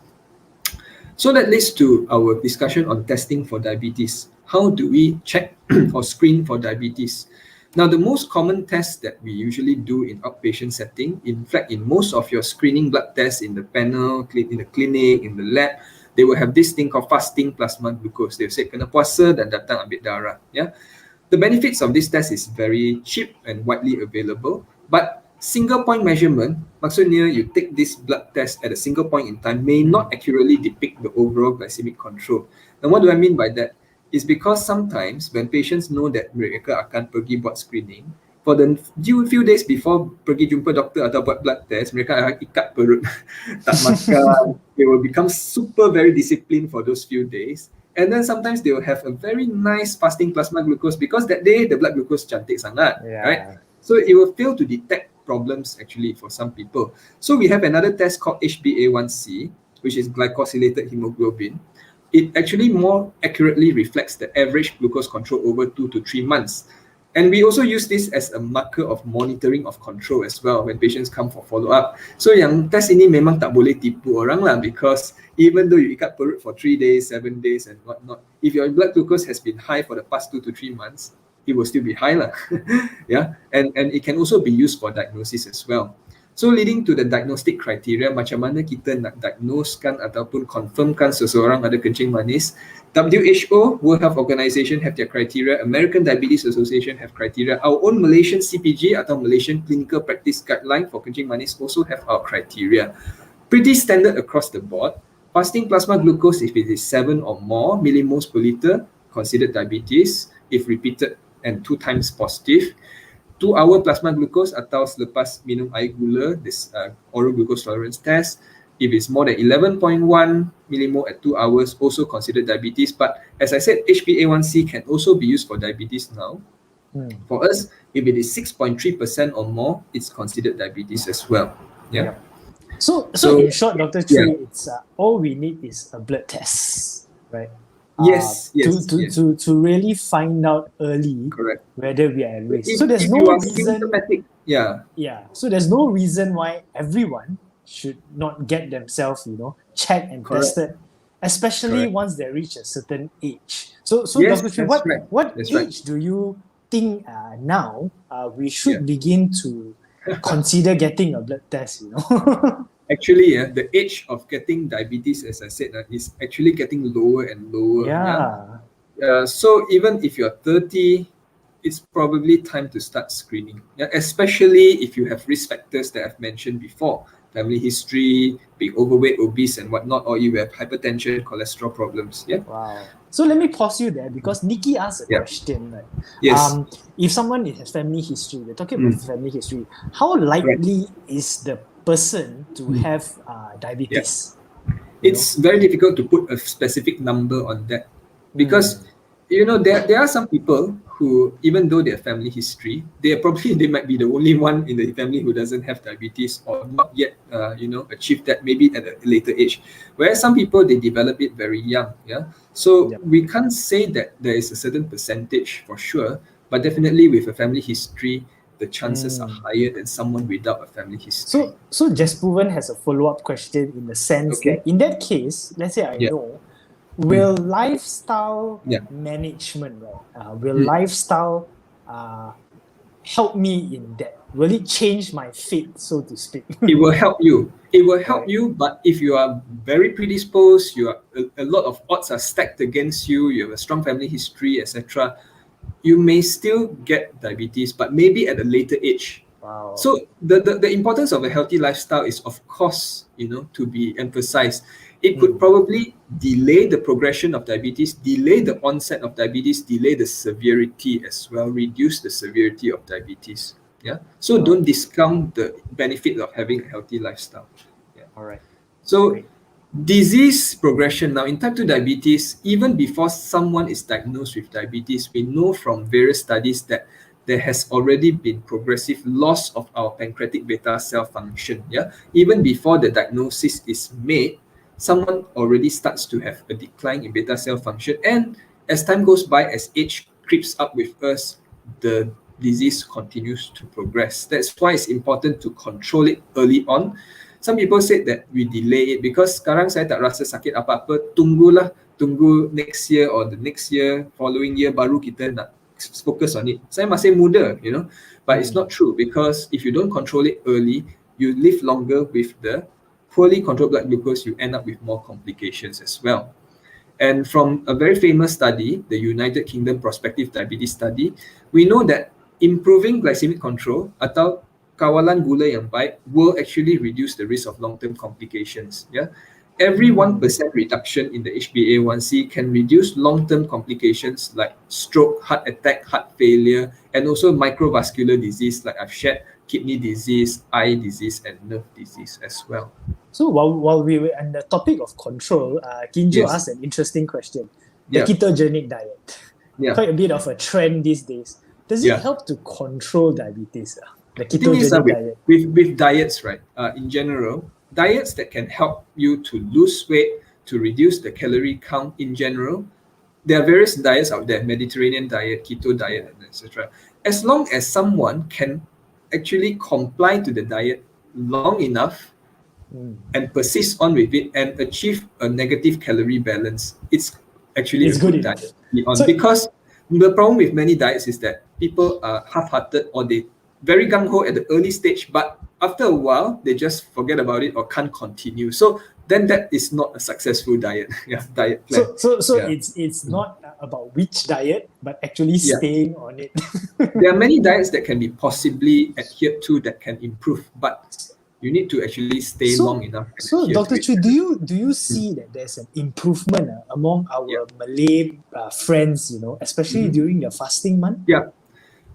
So that leads to our discussion on testing for diabetes. How do we check or screen for diabetes? Now, the most common test that we usually do in outpatient setting, in fact, in most of your screening blood tests in the panel, in the clinic, in the lab, they will have this thing called fasting plasma glucose. They'll say, kena puasa dan datang ambil darah. Yeah? The benefits of this test is very cheap and widely available, but single point measurement, maksudnya you take this blood test at a single point in time may not accurately depict the overall glycemic control. And what do I mean by that? Is because sometimes when patients know that mereka akan pergi buat screening, for the few days before pergi jumpa doktor atau buat blood test, mereka akan ikat perut, tak makan. They will become super very disciplined for those few days. And then sometimes they will have a very nice fasting plasma glucose because that day the blood glucose cantik sangat, right? So it will fail to detect problems actually for some people. So we have another test called HbA1c, which is glycosylated hemoglobin. It actually more accurately reflects the average glucose control over 2 to 3 months. And we also use this as a marker of monitoring of control as well when patients come for follow-up. So yang test ini memang tak boleh tipu orang lah, because even though you ikat perut for 3 days, 7 days and whatnot, if your blood glucose has been high for the past 2 to 3 months, it will still be high lah. Yeah, and it can also be used for diagnosis as well. So leading to the diagnostic criteria, macam mana kita nak diagnosekan ataupun confirmkan seseorang ada kencing manis. WHO, World Health Organization have their criteria, American Diabetes Association have criteria, our own Malaysian CPG atau Malaysian Clinical Practice Guideline for kencing manis also have our criteria. Pretty standard across the board. Fasting plasma glucose, if it is 7 or more millimoles per liter, considered diabetes. If repeated and 2 times positive. 2-hour plasma glucose atau selepas minum air gula, this oral glucose tolerance test. If it's more than 11.1 millimole at 2 hours, also considered diabetes. But as I said, HbA1c can also be used for diabetes now. For us, if it is 6.3% or more, it's considered diabetes as well. Yeah. So in short, Dr. Tree, it's all we need is a blood test, right? To really find out early, correct, whether we are at risk. So there's no reason. So there's no reason why everyone should not get themselves, checked and tested, especially once they reach a certain age. So Dr. Tree, what age do you think now we should begin to consider getting a blood test? Actually, the age of getting diabetes, as I said, is actually getting lower and lower. So even if you're 30, it's probably time to start screening. Yeah, especially if you have risk factors that I've mentioned before, family history, being overweight, obese, and whatnot, or you have hypertension, cholesterol problems. Yeah. Wow. So let me pause you there because Nikki asked a Yeah. question. Right? Yes. If someone has family history, we're talking about family history, how Right. likely is the person to have diabetes? You It's very difficult to put a specific number on that because there are some people who, even though their family history, they might be the only one in the family who doesn't have diabetes or not yet achieved that, maybe at a later age, whereas some people, they develop it very young. Yeah, so Yep. we can't say that there is a certain percentage for sure, but definitely with a family history, the chances are higher than someone without a family history. So Just Proven has a follow-up question in the sense Okay. that in that case, let's say I Yeah. know, will lifestyle Yeah. management, right? Will lifestyle help me in that? Will it change my fate, so to speak? It will help you. It will help Right. you, but if you are very predisposed, you are a lot of odds are stacked against you, you have a strong family history, etc., you may still get diabetes, but maybe at a later age. Wow. So the importance of a healthy lifestyle is, of course, to be emphasized. It could probably delay the progression of diabetes, delay the onset of diabetes, delay the severity as well, reduce the severity of diabetes. Yeah. So don't discount the benefit of having a healthy lifestyle. Yeah. All right. So Great. disease progression now in type 2 diabetes, even before someone is diagnosed with diabetes, we know from various studies that there has already been progressive loss of our pancreatic beta cell function. Yeah, even before the diagnosis is made, someone already starts to have a decline in beta cell function, and as time goes by, as age creeps up with us, the disease continues to progress. That's why it's important to control it early on. Some people said that we delay it because sekarang saya tak rasa sakit apa-apa, tunggu next year or the next year, following year, baru kita nak focus on it. Saya masih muda, but it's not true, because if you don't control it early, you live longer with the poorly controlled blood glucose, you end up with more complications as well. And from a very famous study, the United Kingdom Prospective Diabetes Study, we know that improving glycemic control atau kawalan gula yang baik will actually reduce the risk of long-term complications. Yeah, every 1% reduction in the HbA1c can reduce long-term complications like stroke, heart attack, heart failure, and also microvascular disease like I've shared, kidney disease, eye disease, and nerve disease as well. So while we were on the topic of control, Kinjo Yes. asked an interesting question. The Yeah. ketogenic diet, Yeah. quite a bit of a trend these days. Does it Yeah. help to control diabetes? The The thing is ketogenic that diet. with diets, right, in general, diets that can help you to lose weight, to reduce the calorie count in general, there are various diets out there, Mediterranean diet, keto diet, etc. As long as someone can actually comply to the diet long enough and persist on with it and achieve a negative calorie balance, it's actually It's a good good enough. diet to be on. So- Because the problem with many diets is that people are half-hearted, or they very gung-ho at the early stage, but after a while they just forget about it or can't continue. So then that is not a successful diet. Diet plan. So Yeah. it's not about which diet, but actually Yeah. staying on it. There are many diets that can be possibly adhered to that can improve, but you need to actually stay long enough and So adhere Dr. to it. Chu, do you see that there's an improvement among our Yeah. Malay friends, especially during the fasting month? Yeah.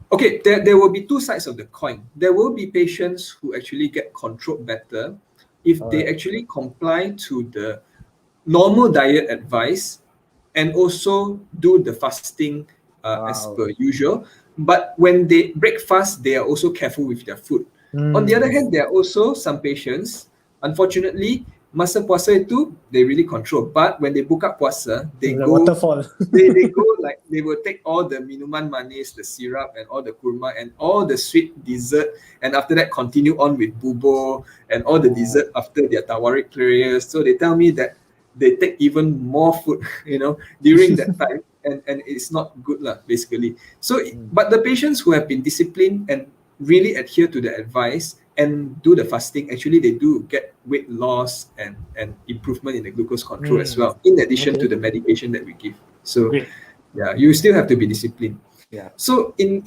Okay, there will be two sides of the coin. There will be patients who actually get controlled better if they Alright. actually comply to the normal diet advice and also do the fasting as Wow. per usual. But when they break fast, they are also careful with their food. On the other hand, there are also some patients, unfortunately, masa puasa itu, they really control. But when they buka puasa, they The go waterfall. they go like they will take all the minuman manis, the syrup, and all the kurma and all the sweet dessert, and after that continue on with bubo and all the dessert after their tawarik prayers. So they tell me that they take even more food, during that time, and it's not good lah, basically. So, but the patients who have been disciplined and really adhere to the advice and do the fasting, actually they do get weight loss and improvement in the glucose control as well, in addition to the medication that we give. So Great. yeah, you still have to be disciplined. Yeah. So in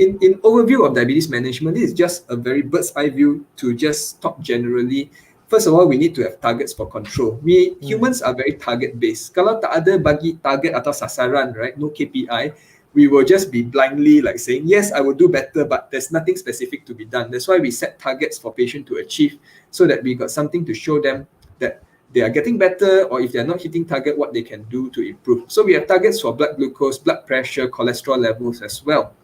overview of diabetes management, this is just a very bird's eye view to just talk generally. First of all, we need to have targets for control. We humans are very target based. Kalau tak ada bagi target atau sasaran, right? No KPI, we will just be blindly like saying, yes, I will do better, but there's nothing specific to be done. That's why we set targets for patient to achieve so that we got something to show them that they are getting better, or if they are not hitting target, what they can do to improve. So we have targets for blood glucose, blood pressure, cholesterol levels as well.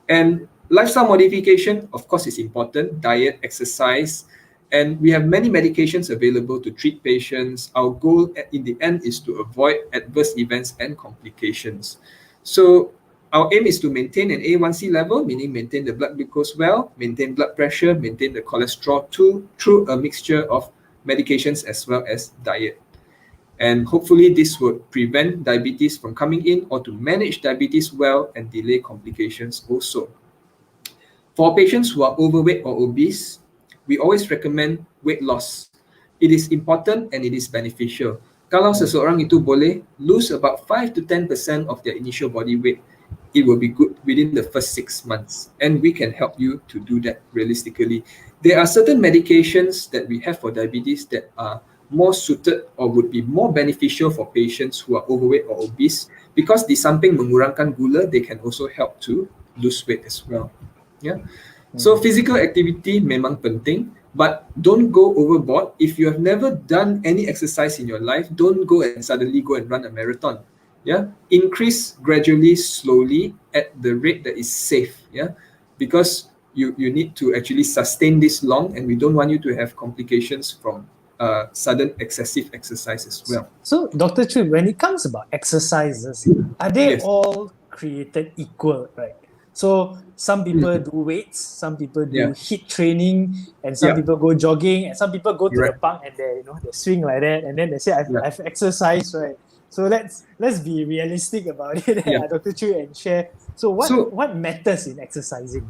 And lifestyle modification, of course, is important, diet, exercise, and we have many medications available to treat patients. Our goal in the end is to avoid adverse events and complications. So our aim is to maintain an A1C level, meaning maintain the blood glucose well, maintain blood pressure, maintain the cholesterol too, through a mixture of medications as well as diet. And hopefully this would prevent diabetes from coming in, or to manage diabetes well and delay complications also. For patients who are overweight or obese, we always recommend weight loss. It is important and it is beneficial. Kalau seseorang itu boleh lose about 5 to 10% of their initial body weight, it will be good within the first 6 months. And we can help you to do that realistically. There are certain medications that we have for diabetes that are more suited or would be more beneficial for patients who are overweight or obese, because di samping mengurangkan gula, they can also help to lose weight as well. Yeah. So physical activity memang penting, but don't go overboard. If you have never done any exercise in your life, don't go and suddenly go and run a marathon. Yeah, increase gradually, slowly, at the rate that is safe. Yeah, because you need to actually sustain this long, and we don't want you to have complications from sudden excessive exercise as well. So, Dr. Chun, when it comes about exercises, are they Yes. all created equal, right? So some people do weights, some people do Yeah. HIIT training, and some Yeah. people go jogging, and some people go to the Correct. park and they swing like that, and then they say Yeah. I've exercised, right? So let's be realistic about it, Yeah. Dr. Chu, and share. So what matters in exercising?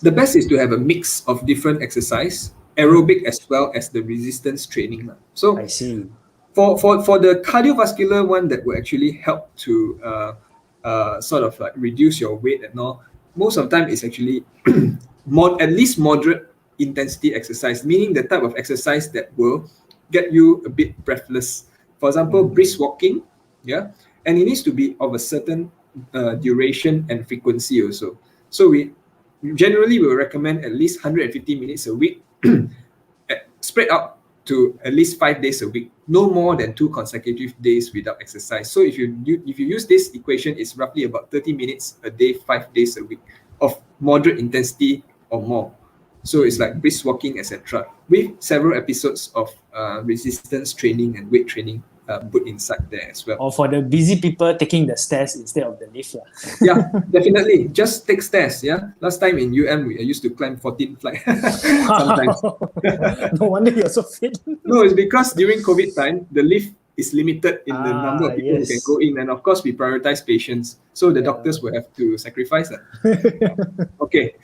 The best is to have a mix of different exercise, aerobic as well as the resistance training. So I see. for the cardiovascular one that will actually help to sort of like reduce your weight and all, most of the time it's actually at least moderate intensity exercise, meaning the type of exercise that will get you a bit breathless. For example, brisk walking, yeah, and it needs to be of a certain duration and frequency also. So we generally will recommend at least 150 minutes a week, spread out to at least 5 days a week, no more than 2 consecutive days without exercise. So if you use this equation, it's roughly about 30 minutes a day, 5 days a week of moderate intensity or more. So it's like brisk walking, etc., with several episodes of resistance training and weight training put inside there as well. Or for the busy people, taking the stairs instead of the lift. Yeah, definitely. Just take stairs. Yeah. Last time in UM, I used to climb 14 flights sometimes. No wonder you're so fit. No, it's because during COVID time, the lift is limited in the number of people who can yes. go in. And of course, we prioritize patients. So the doctors will have to sacrifice that. Okay.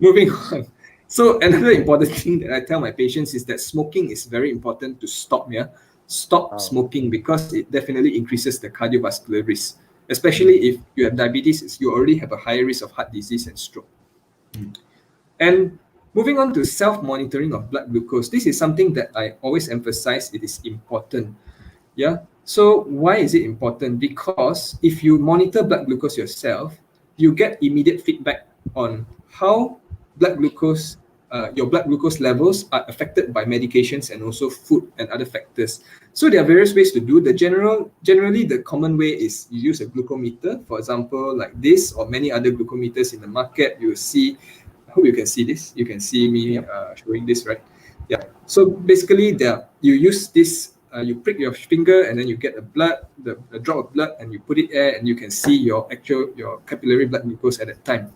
Moving on. So another important thing that I tell my patients is that smoking is very important to stop. Yeah. Stop smoking, because it definitely increases the cardiovascular risk. Especially if you have diabetes, you already have a higher risk of heart disease and stroke. And moving on to self-monitoring of blood glucose, this is something that I always emphasize. It is important. Yeah. So why is it important? Because if you monitor blood glucose yourself, you get immediate feedback on how your blood glucose levels are affected by medications and also food and other factors. So there are various ways to do. Generally, the common way is you use a glucometer, for example, like this, or many other glucometers in the market. You will see. I hope you can see this. You can see me showing this, right? Yeah. So basically, you use this. You prick your finger, and then you get a drop of blood, and you put it there, and you can see your capillary blood glucose at that time.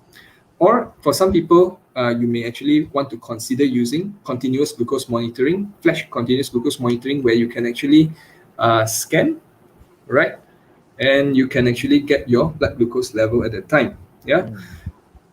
Or for some people, you may actually want to consider using continuous glucose monitoring, flash continuous glucose monitoring, where you can actually scan, right? And you can actually get your blood glucose level at that time. Yeah.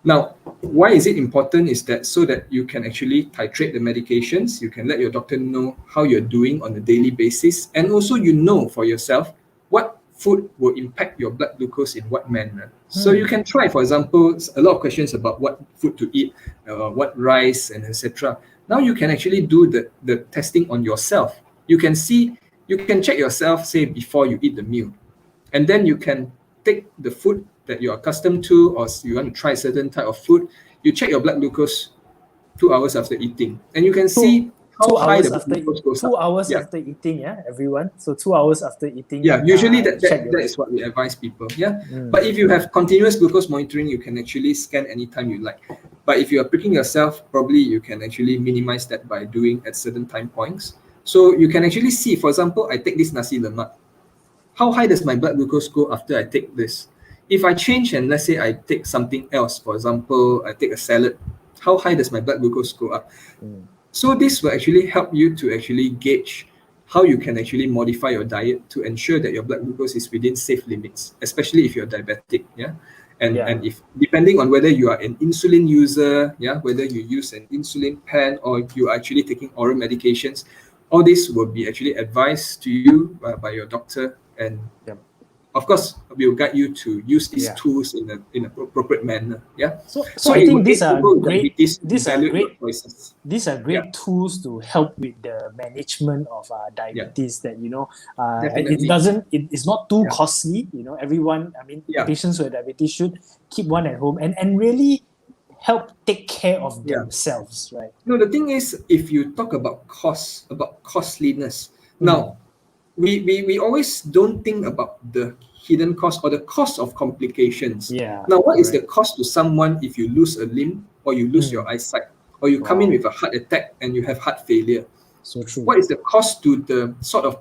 Now, why is it important is that so that you can actually titrate the medications, you can let your doctor know how you're doing on a daily basis, and also you know for yourself what food will impact your blood glucose in what manner. So you can try, for example, a lot of questions about what food to eat, what rice, and etc. Now you can actually do the testing on yourself. You can check yourself, say, before you eat the meal. And then you can take the food that you're accustomed to, or you want to try a certain type of food. You check your blood glucose 2 hours after eating, and you can see how high the blood glucose goes up. 2 hours after eating, yeah, everyone. So 2 hours after eating. Yeah, usually that check your- is what we advise people. Yeah, but if you have continuous glucose monitoring, you can actually scan anytime you like. But if you are pricking yourself, probably you can actually minimize that by doing at certain time points. So you can actually see, for example, I take this nasi lemak. How high does my blood glucose go after I take this? If I change and let's say I take something else, for example, I take a salad, how high does my blood glucose go up? So this will actually help you to actually gauge how you can actually modify your diet to ensure that your blood glucose is within safe limits, especially if you're diabetic. Yeah. And if depending on whether you are an insulin user, whether you use an insulin pen or you are actually taking oral medications, all this will be actually advised to you by your doctor, and of course we'll guide you to use these tools in an appropriate manner. Yeah. So I think these are great. Choices. These are great tools to help with the management of diabetes. That it's not too costly. Everyone. I mean, patients with diabetes should keep one at home and really help take care of themselves, right? No, the thing is, if you talk about cost, about costliness, now we always don't think about the hidden cost or the cost of complications. Now, what is the cost to someone if you lose a limb or you lose your eyesight or you come in with a heart attack and you have heart failure? So true. What is the cost to the sort of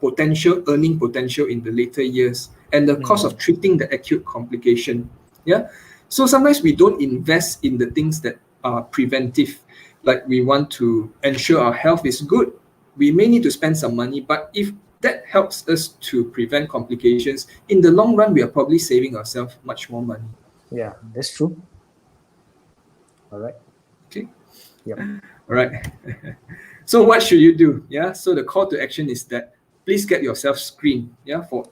earning potential in the later years and the cost of treating the acute complication? Yeah. So sometimes we don't invest in the things that are preventive, like we want to ensure our health is good. We may need to spend some money, but if that helps us to prevent complications, in the long run, we are probably saving ourselves much more money. Yeah, that's true. All right. Okay. Yep. All right. So what should you do? Yeah. So the call to action is that please get yourself screened. Yeah. For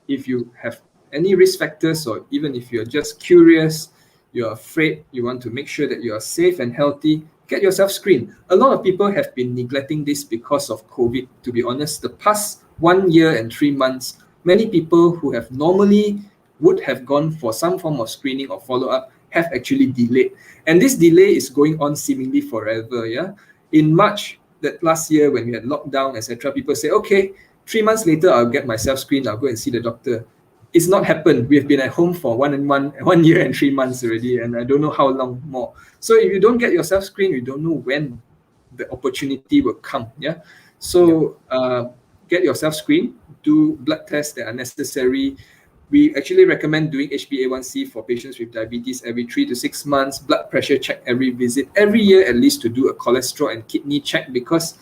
if you have any risk factors, or even if you're just curious, you're afraid, you want to make sure that you are safe and healthy, get yourself screened. A lot of people have been neglecting this because of COVID, to be honest. The past 1 year and 3 months, many people who have normally would have gone for some form of screening or follow-up have actually delayed. And this delay is going on seemingly forever. Yeah. In March, that last year when we had lockdown, etc., people say, okay, 3 months later, I'll get myself screened, I'll go and see the doctor. It's not happened. We've been at home for 1 year and 3 months already, and I don't know how long more. So if you don't get yourself screened, you don't know when the opportunity will come. Yeah. So get yourself screened, do blood tests that are necessary. We actually recommend doing HbA1c for patients with diabetes every 3 to 6 months, blood pressure check every visit, every year at least, to do a cholesterol and kidney check, because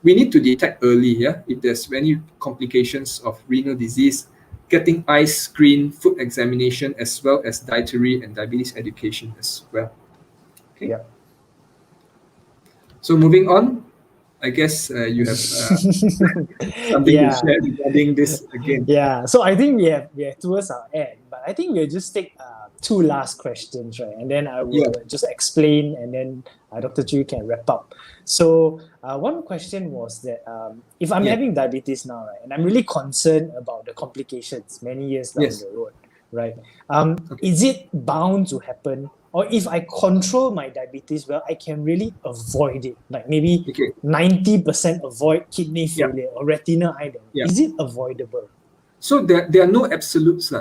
we need to detect early. Yeah, if there's any complications of renal disease, getting eyes screen, food examination, as well as dietary and diabetes education as well. Okay. Yeah. So moving on, I guess you have something to share regarding this again. Yeah. So I think we have towards our end, but I think we'll just take 2 last questions, right? And then I will just explain, and then Dr. Chu can wrap up. So one question was that if I'm having diabetes now, right, and I'm really concerned about the complications many years down the road, right? Is it bound to happen? Or if I control my diabetes well, I can really avoid it. Like maybe 90% avoid kidney failure or retinal eye damage. Is it avoidable? So there are no absolutes.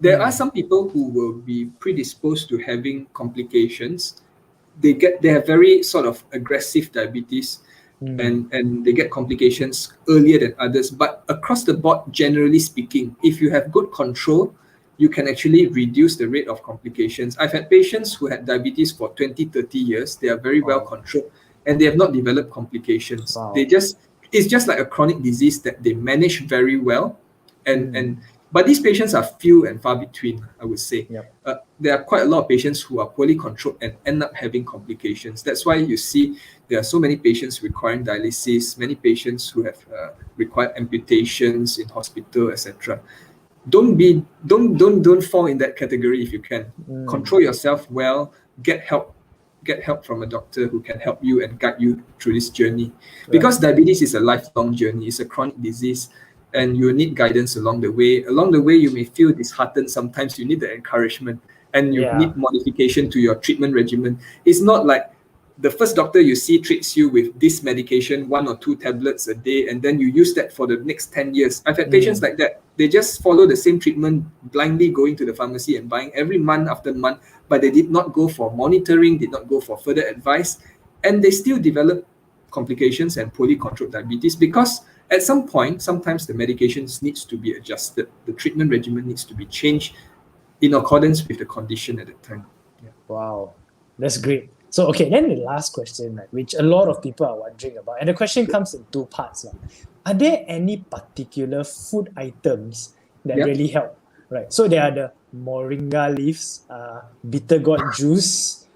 There are some people who will be predisposed to having complications. They have very sort of aggressive diabetes, and they get complications earlier than others. But across the board, generally speaking, if you have good control, you can actually reduce the rate of complications. I've had patients who had diabetes for 20, 30 years. They are very well controlled, and they have not developed complications. It's just like a chronic disease that they manage very well. But these patients are few and far between, I would say. There are quite a lot of patients who are poorly controlled and end up having complications. That's why you see there are so many patients requiring dialysis, many patients who have required amputations in hospital, etc. don't fall in that category if you can. Control yourself well, get help from a doctor who can help you and guide you through this journey. Because diabetes is a lifelong journey, it's a chronic disease, and you need guidance along the way. Along the way, you may feel disheartened. Sometimes you need the encouragement and you need modification to your treatment regimen. It's not like the first doctor you see treats you with this medication, 1 or 2 tablets a day, and then you use that for the next 10 years. I've had patients like that. They just follow the same treatment, blindly going to the pharmacy and buying every month after month, but they did not go for monitoring, did not go for further advice, and they still develop complications and poorly controlled diabetes because at some point, sometimes the medications needs to be adjusted. The treatment regimen needs to be changed in accordance with the condition at the time. Wow, that's great. So, okay, then the last question, right, which a lot of people are wondering about, and the question comes in 2 parts. Are there any particular food items that really help? Right. So there are the moringa leaves, bitter gourd juice,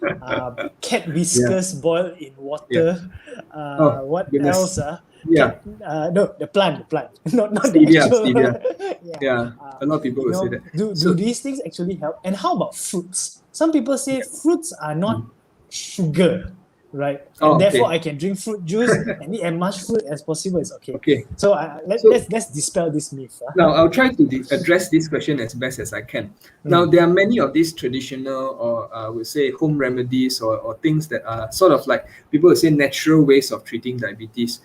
cat whiskers boiled in water. What else? No, the plant, not Stevia, the actual. stevia. A lot of people will say that. Do these things actually help? And how about fruits? Some people say fruits are not sugar, right? And therefore I can drink fruit juice and eat as much fruit as possible. It's okay. So let's dispel this myth. Now I'll try to address this question as best as I can. Now there are many of these traditional or I would say home remedies or things that are sort of like people will say natural ways of treating diabetes.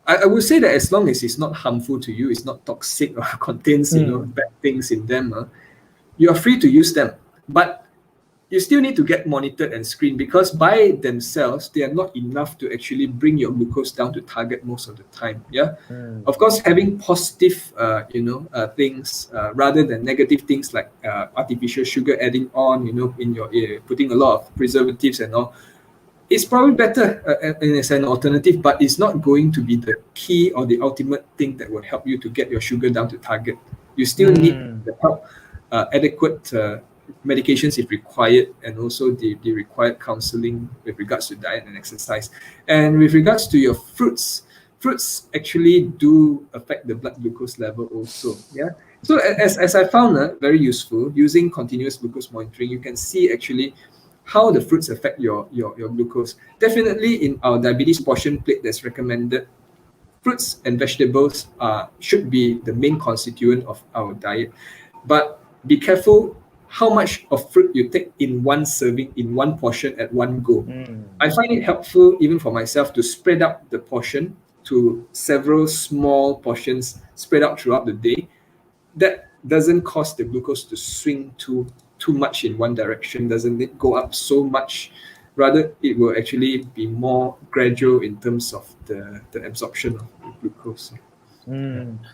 I would say that as long as it's not harmful to you, it's not toxic or contains bad things in them, you are free to use them. But you still need to get monitored and screened because by themselves, they are not enough to actually bring your glucose down to target most of the time. Of course, having positive, things rather than negative things like artificial sugar adding on, in your putting a lot of preservatives and all, it's probably better as an alternative, but it's not going to be the key or the ultimate thing that will help you to get your sugar down to target. You still need the help, adequate medications if required, and also the required counseling with regards to diet and exercise. And with regards to your fruits actually do affect the blood glucose level also. So as I found very useful, using continuous glucose monitoring, you can see actually how the fruits affect your glucose. Definitely in our diabetes portion plate that's recommended, fruits and vegetables should be the main constituent of our diet. But be careful how much of fruit you take in one serving, in one portion at one go. I find it helpful even for myself to spread out the portion to several small portions spread out throughout the day. That doesn't cause the glucose to swing too much in one direction, doesn't it go up so much. Rather, it will actually be more gradual in terms of the absorption of the glucose.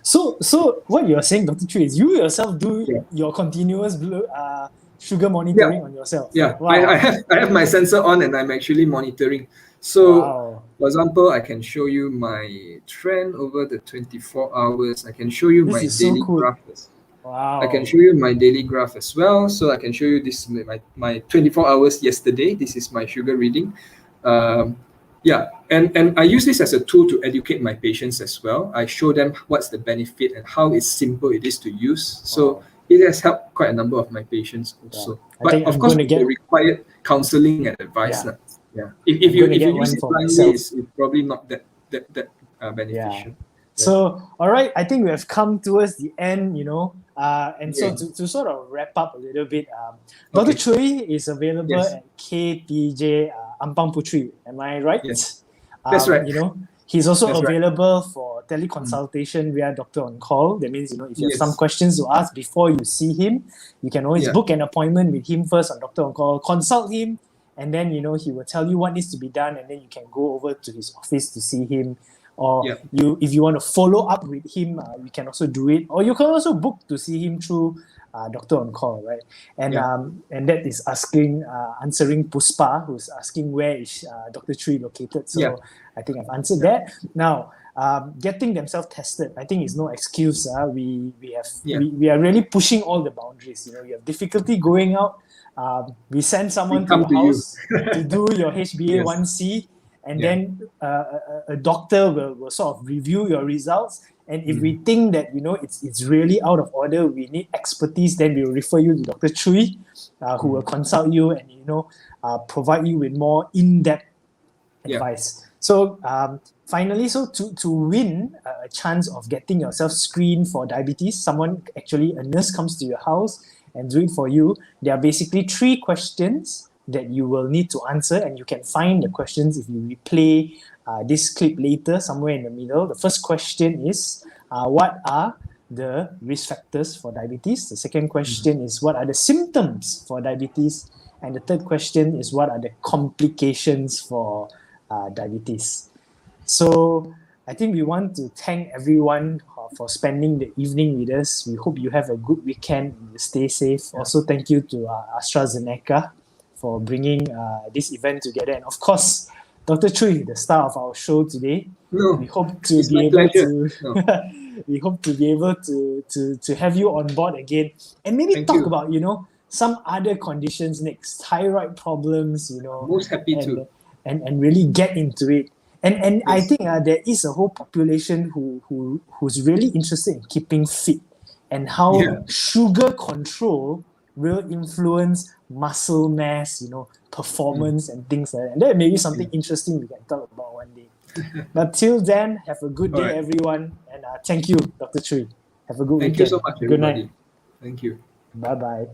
So what you're saying, Dr. Chui, is you yourself do your continuous sugar monitoring on yourself? Wow. I have my sensor on and I'm actually monitoring. So, for example, I can show you my trend over the 24 hours. I can show you my daily graph. I can show you my daily graph as well. So I can show you this my 24 hours yesterday. This is my sugar reading. And I use this as a tool to educate my patients as well. I show them what's the benefit and how simple it is to use. So it has helped quite a number of my patients also. But of course, the required counseling and advice. If you use it blindly, it's probably not that beneficial. So, all right, I think we have come towards the end, so to sort of wrap up a little bit, Dr. Chui is available at KPJ Ampang Putri. Am I right? Yes. That's right. He's also available for teleconsultation via Doctor on Call. That means, if you have some questions to ask before you see him, you can always book an appointment with him first on Doctor on Call, consult him, and then, he will tell you what needs to be done, and then you can go over to his office to see him. Or if you want to follow up with him, you can also do it. Or you can also book to see him through Doctor on Call, right? And that is answering Puspa, who's asking where is Dr. Chui located. So I think I've answered that. Now, getting themselves tested, I think is no excuse. We are really pushing all the boundaries. You have difficulty going out. We send someone to your house to do your HbA1c. and then a doctor will sort of review your results. And if we think that it's really out of order, we need expertise, then we will refer you to Dr. Chui, who will consult you and provide you with more in-depth advice. So finally, to win a chance of getting yourself screened for diabetes, a nurse comes to your house and do it for you. There are basically 3 questions that you will need to answer, and you can find the questions if you replay this clip later, somewhere in the middle. The first question is, what are the risk factors for diabetes? The second question is, what are the symptoms for diabetes? And the third question is, what are the complications for diabetes? So I think we want to thank everyone for spending the evening with us. We hope you have a good weekend and you stay safe. Also, thank you to AstraZeneca for bringing this event together. And of course, Dr. Chui, the star of our show today. We hope to be able to have you on board again, and maybe talk about some other conditions next, thyroid problems. Most happy to, and really get into it. And I think there is a whole population who's really interested in keeping fit, and how sugar control will influence muscle mass, performance and things like that. And that may be something interesting we can talk about one day. But till then, have a good day, everyone. And thank you, Dr. Chui. Have a good weekend. Thank you so much, everybody. Good night. Thank you. Bye-bye.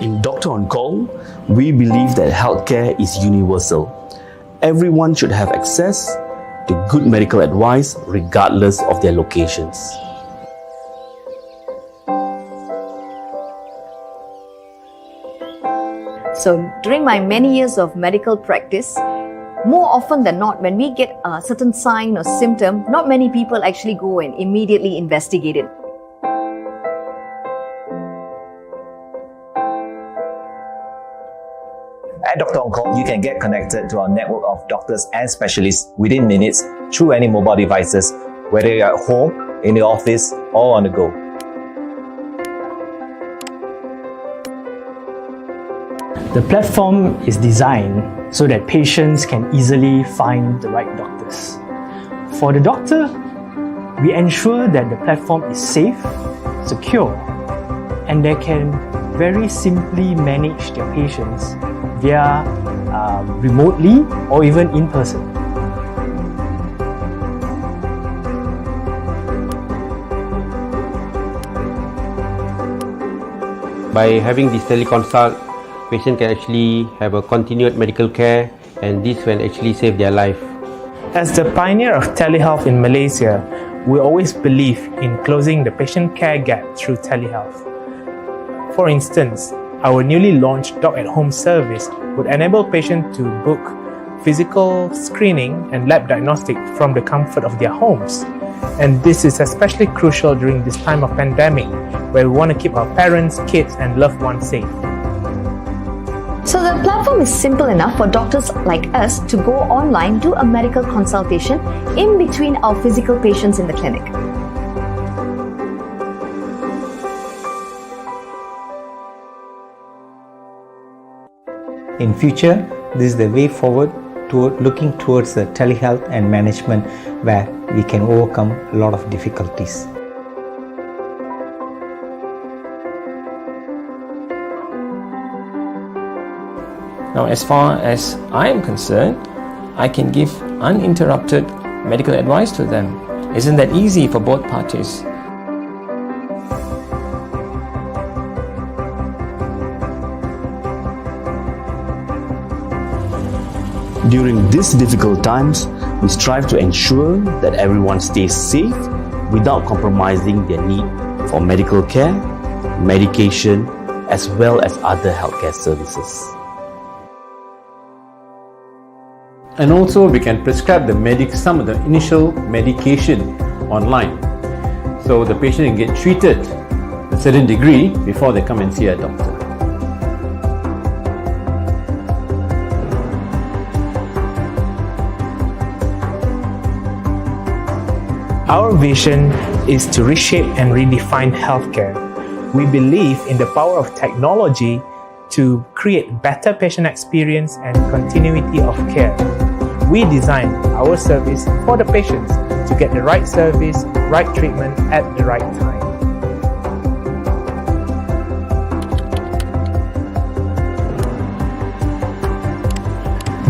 In Doctor on Call, we believe that healthcare is universal. Everyone should have access to good medical advice regardless of their locations. So during my many years of medical practice, more often than not, when we get a certain sign or symptom, not many people actually go and immediately investigate it. At Doctor On Call, you can get connected to our network of doctors and specialists within minutes through any mobile devices, whether you're at home, in the office, or on the go. The platform is designed so that patients can easily find the right doctors. For the doctor, we ensure that the platform is safe, secure, and they can very simply manage their patients via remotely or even in person. By having this teleconsult, patient can actually have a continued medical care, and this can actually save their life. As the pioneer of telehealth in Malaysia, we always believe in closing the patient care gap through telehealth. For instance, our newly launched Doc at Home service would enable patients to book physical screening and lab diagnostic from the comfort of their homes. And this is especially crucial during this time of pandemic, where we want to keep our parents, kids, and loved ones safe. So the platform is simple enough for doctors like us to go online, do a medical consultation in between our physical patients in the clinic. In future, this is the way forward toward looking towards the telehealth and management, where we can overcome a lot of difficulties. Now, as far as I am concerned, I can give uninterrupted medical advice to them. Isn't that easy for both parties? During these difficult times, we strive to ensure that everyone stays safe without compromising their need for medical care, medication, as well as other healthcare services. And also we can prescribe some of the initial medication online. So the patient can get treated to a certain degree before they come and see a doctor. Our vision is to reshape and redefine healthcare. We believe in the power of technology to create better patient experience and continuity of care. We design our service for the patients to get the right service, right treatment at the right time.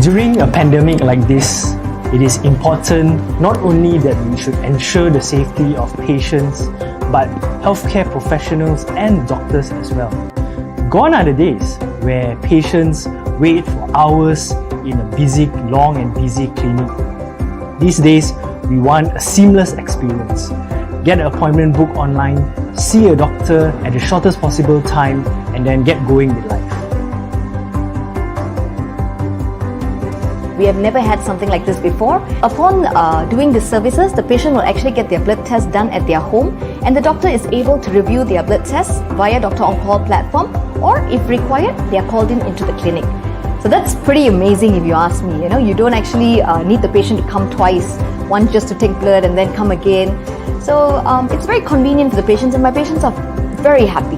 During a pandemic like this, it is important not only that we should ensure the safety of patients, but healthcare professionals and doctors as well. Gone are the days where patients wait for hours in a long and busy clinic. These days, we want a seamless experience. Get an appointment booked online, see a doctor at the shortest possible time, and then get going with life. We have never had something like this before. Upon doing the services, the patient will actually get their blood test done at their home, and the doctor is able to review their blood tests via Doctor On Call platform, or if required, they are called into the clinic. So that's pretty amazing if you ask me. You don't actually need the patient to come twice, once just to take blood and then come again. So it's very convenient for the patients, and my patients are very happy.